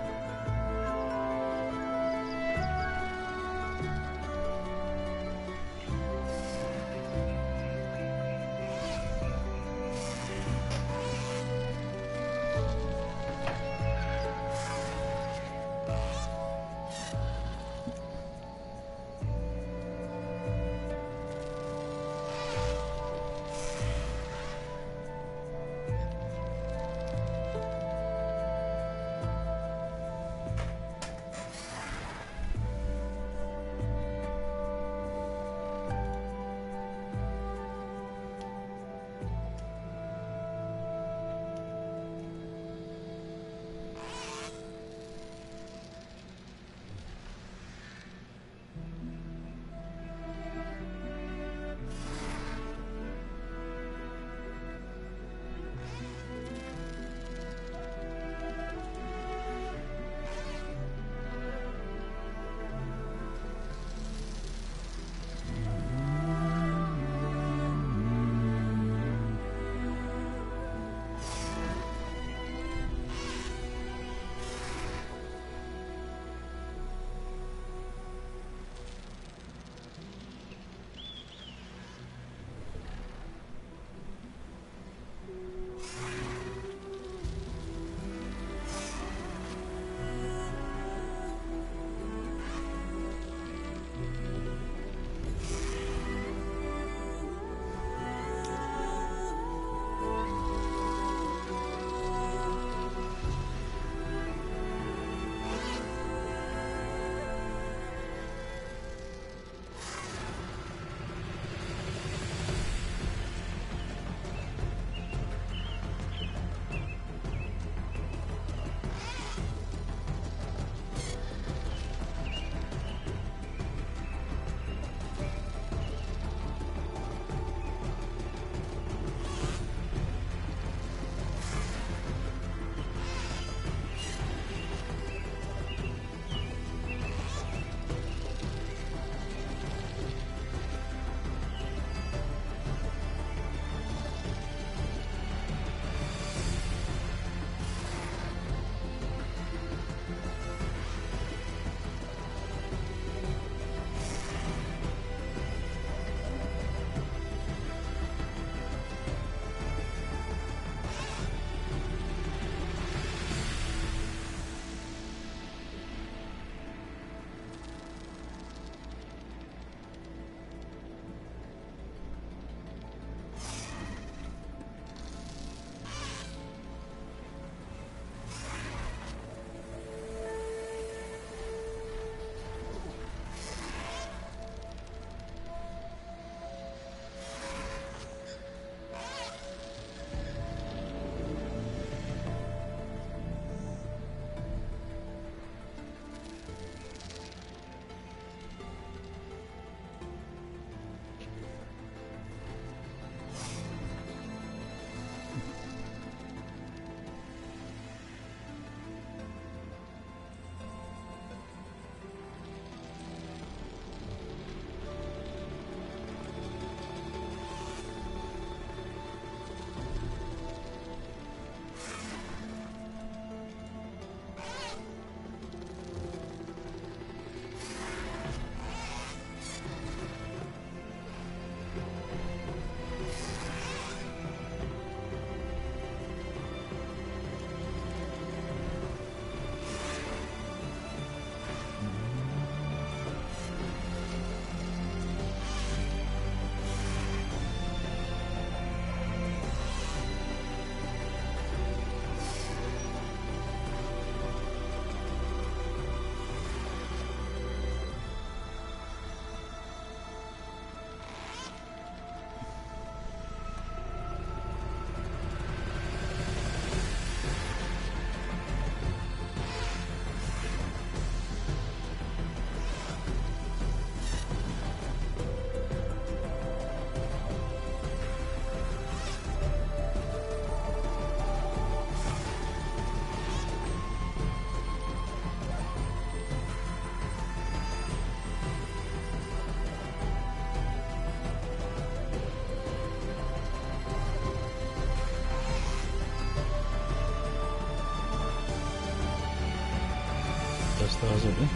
Possibly.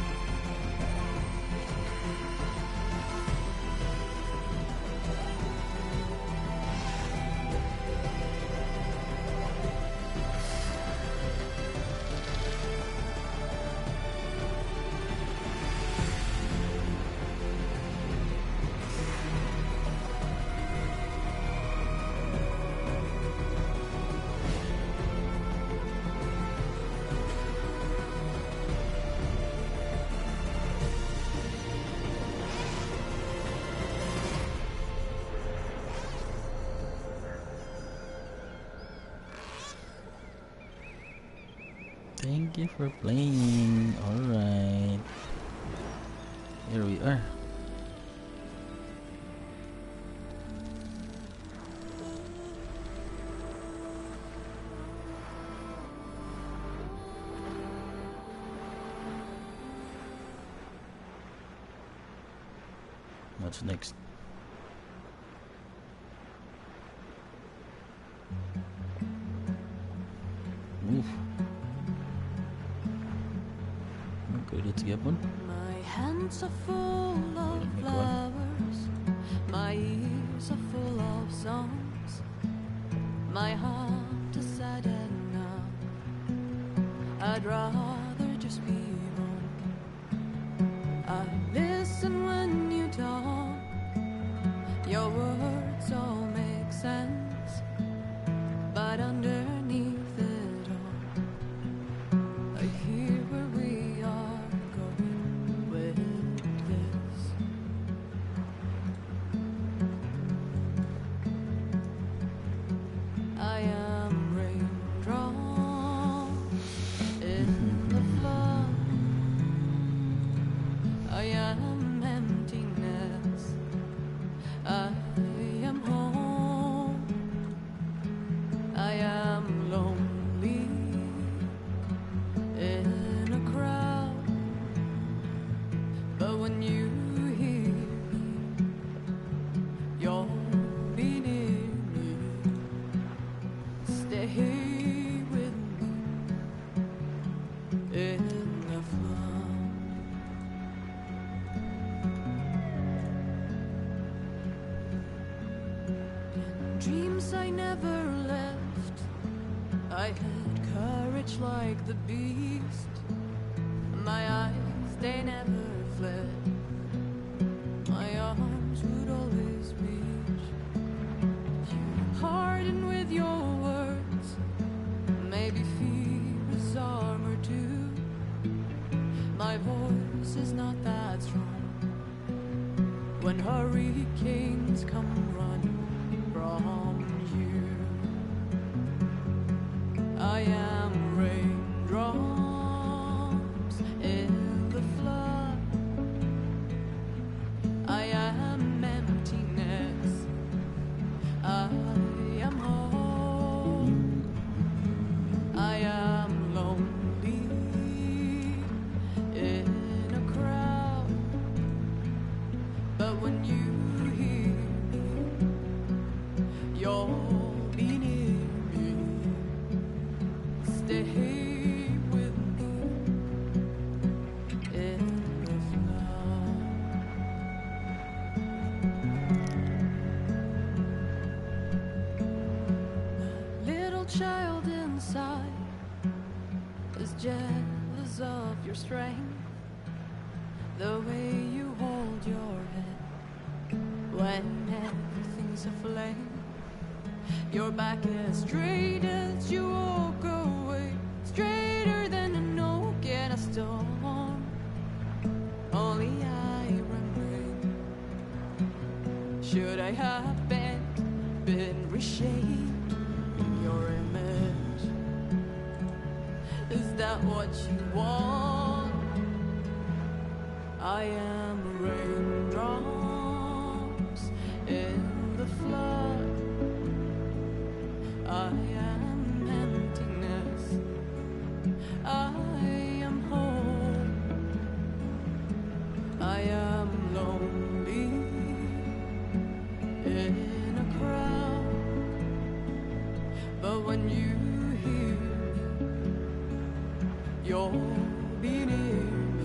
Thank you for playing. Alright. Here we are. What's next? Move. Okay, let's get one. My hands are full of flowers, my ears are full of songs, my heart is sad enough, I'd rather just be wrong. I listen when you talk, your words all make sense, but underneath it all, I hear where we are going with this. I am raindrops in the flood. I am emptiness. I am home. I am lonely in a crowd. But when you hear me, you'll be near me. Stay with me in the flood. Dreams I never left. I had courage like the beast. My eyes, they never fled. My arms would always reach. You harden with your words. Maybe fear is armor too. My voice is not that strong. When hurricanes come running from you, I am raindrops in the flood. I am emptiness. I am home. I am lonely in a crowd. But when you hear me, you'll be near me. Stay with me in the flood. The little child inside is jealous of your strength, the way you hold your head when everything's aflame. Your back as straight as you walk away, straighter than an oak in a storm. Only I remain. Should I have been reshaped in your image? Is that what you want? I am raindrops in the flood. I am emptiness. I am home. I am lonely in a crowd. But when you hear me, you'll be near me.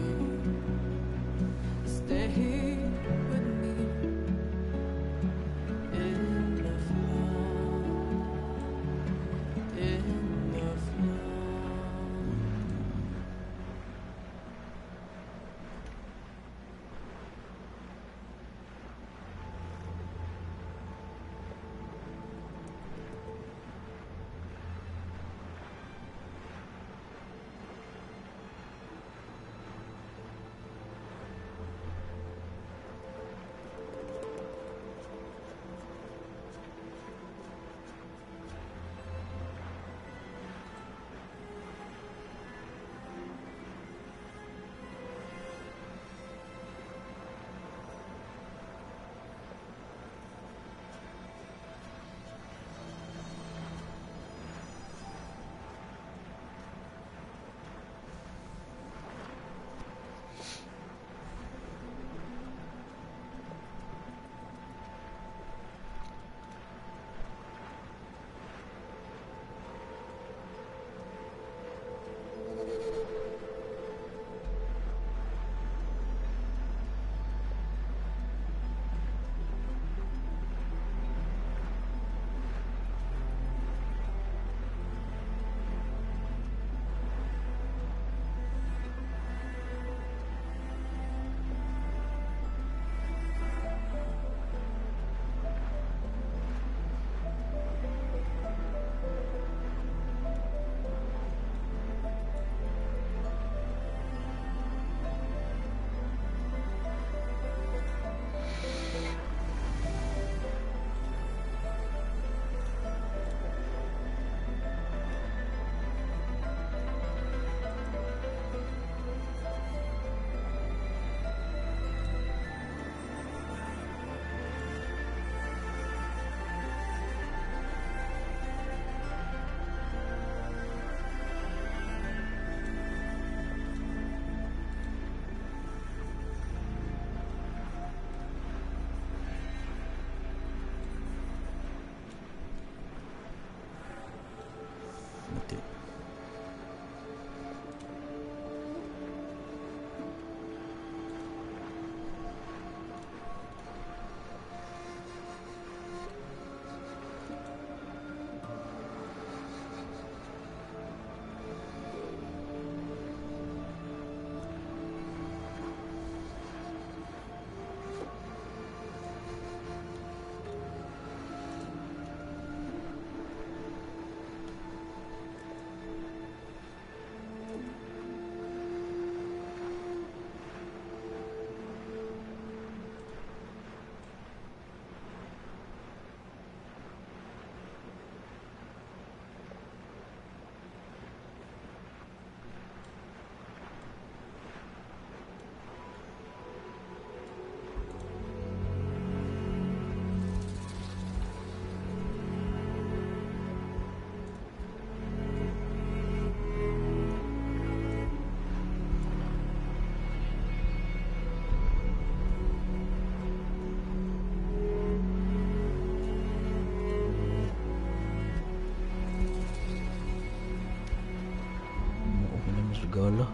Gala.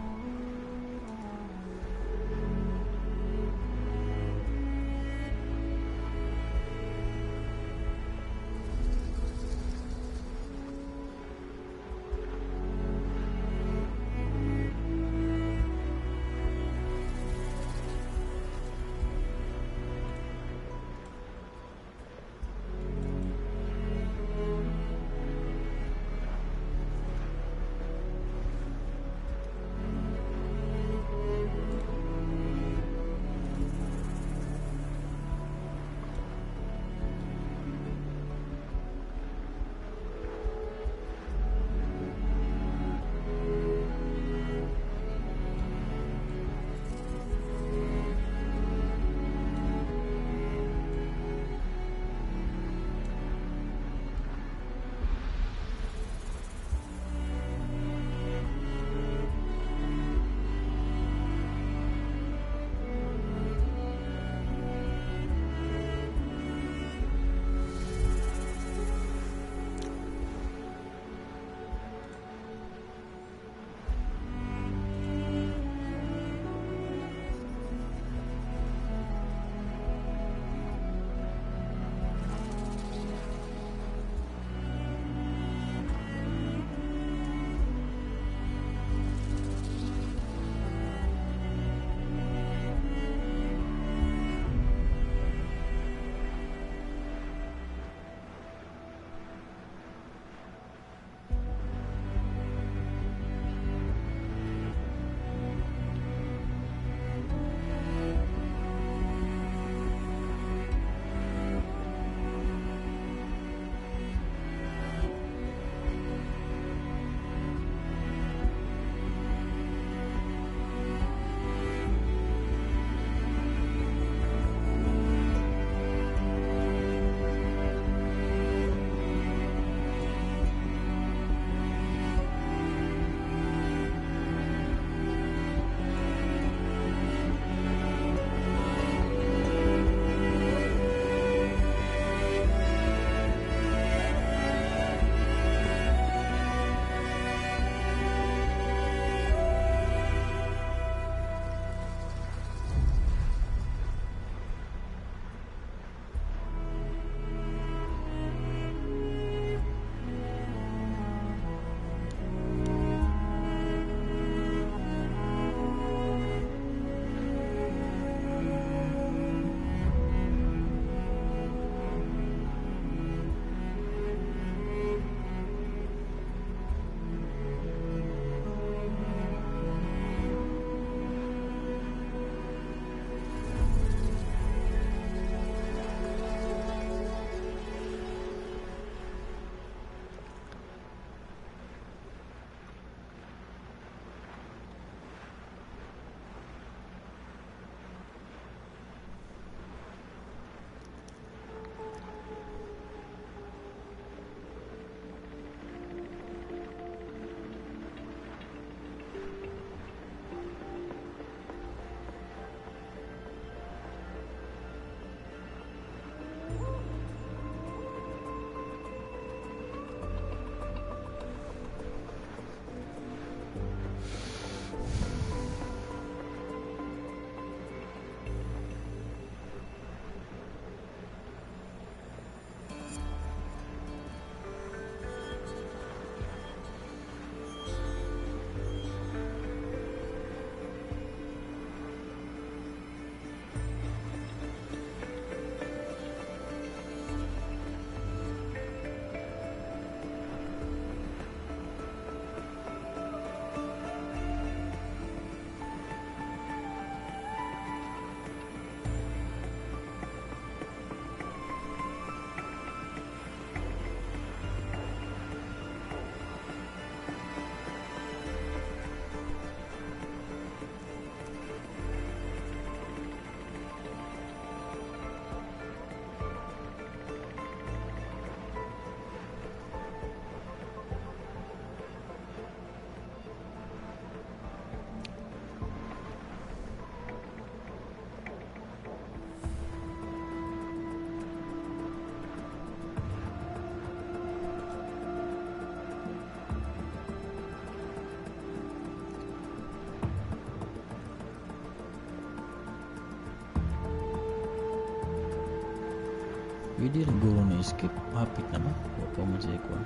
Pwede rin guro na skip. Hapit na ba? Huwag pa mo sa ikuan.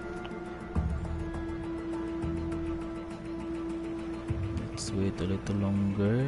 Let's wait a little longer.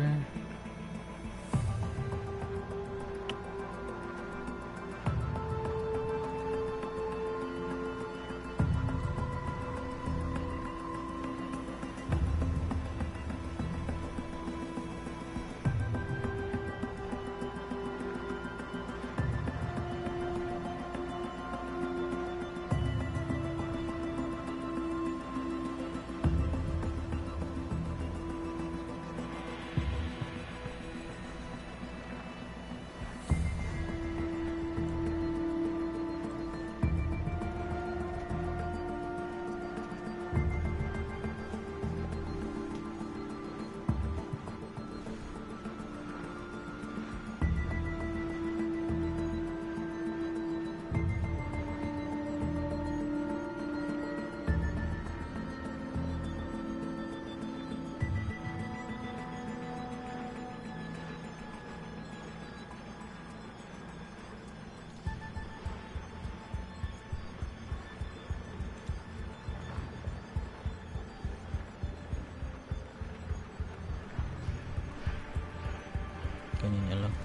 Kanina lang.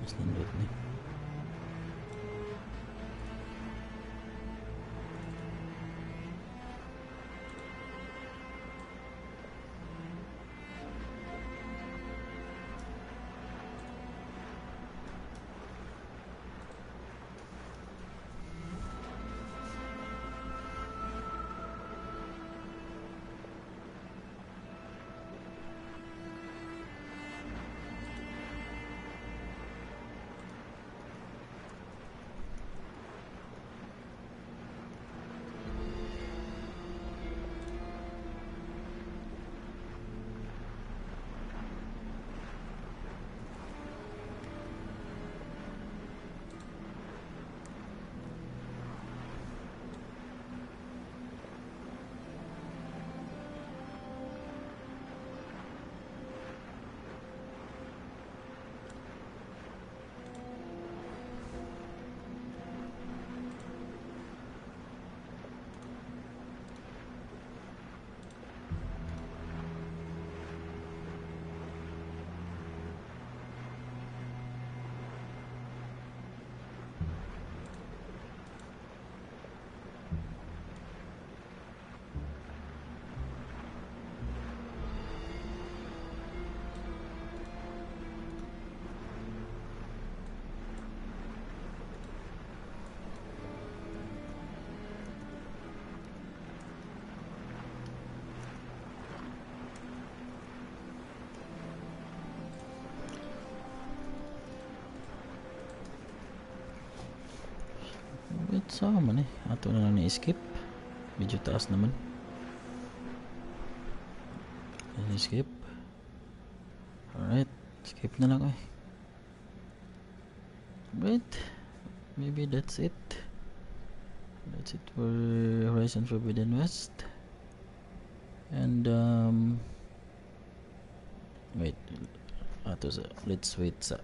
Mas nindot ni. Sa man ato na lang ni-skip. Medyo taas naman. Skip. Alright, skip na lang Right, maybe that's it. That's it for Horizon Forbidden West. And wait, let's wait sa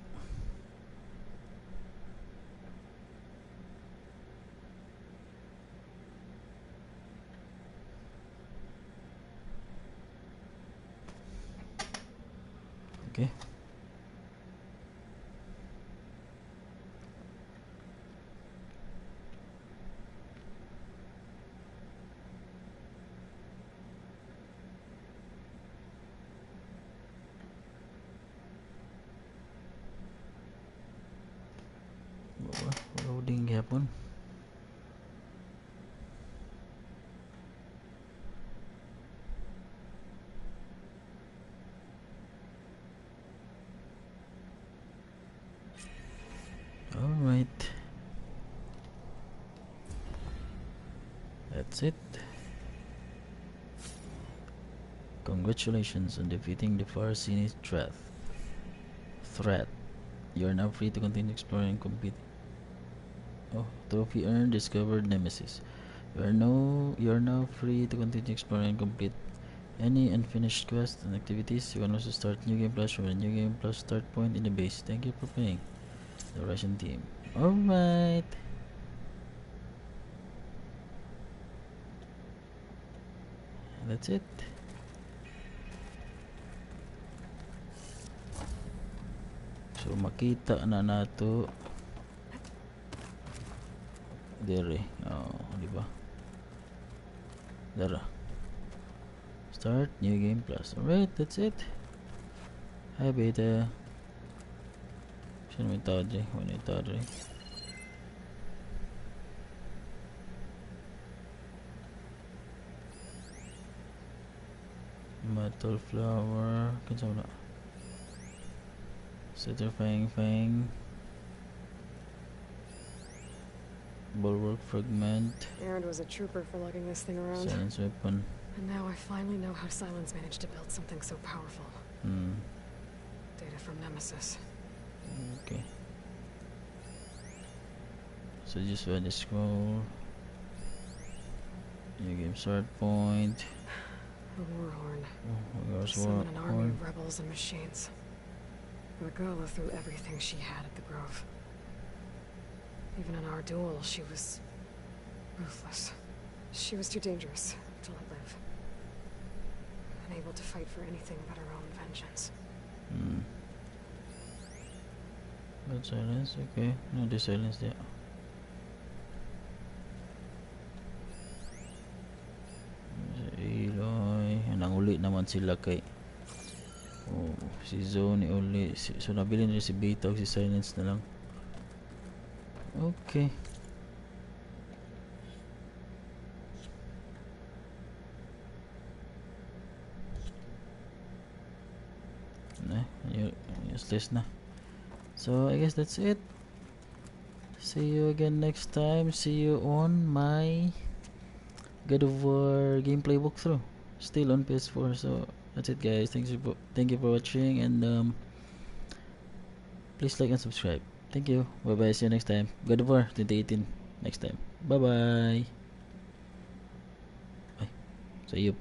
okay. Loading gapon. Alright, that's it. Congratulations on defeating the far Zenith threat. You are now free to continue exploring and compete. Oh, trophy earned, discovered Nemesis. You are now free to continue exploring and complete any unfinished quests and activities. You can also start New Game Plus from a New Game Plus start point in the base. Thank you for playing the Russian team. Alright. That's it. So makita na nato dere. Oh, di ba? Dara. Start New Game Plus. Alright, that's it. Hi Beta. Sino may tao dyan? Wala yung tao dyan. Metal Flower. Kansa wala? Setter Fang. Bulwark Fragment. Aaron was a trooper for lugging this thing around. Silence Weapon. And now I finally know how Silence managed to build something so powerful. Data from Nemesis. Okay. So just want to scroll. New game start point. A war horn. Oh, Summon an army of rebels and machines. Guerrilla threw everything she had at the Grove. Even in our duel, she was ruthless. She was too dangerous to let live. Unable to fight for anything but her own vengeance. But silence, okay. No, the silence there. Aloy, nanguli naman sila kay si Zone uli. So nabili nila si Beta o si Silence na lang. Okay. Useless na. So I guess that's it. See you again next time. See you on my God of War gameplay walkthrough. Still on PS4. So that's it, guys. Thank you for watching, and please like and subscribe. Thank you. Bye bye. See you next time. God of War 2018 next time. Bye bye. Bye. See you.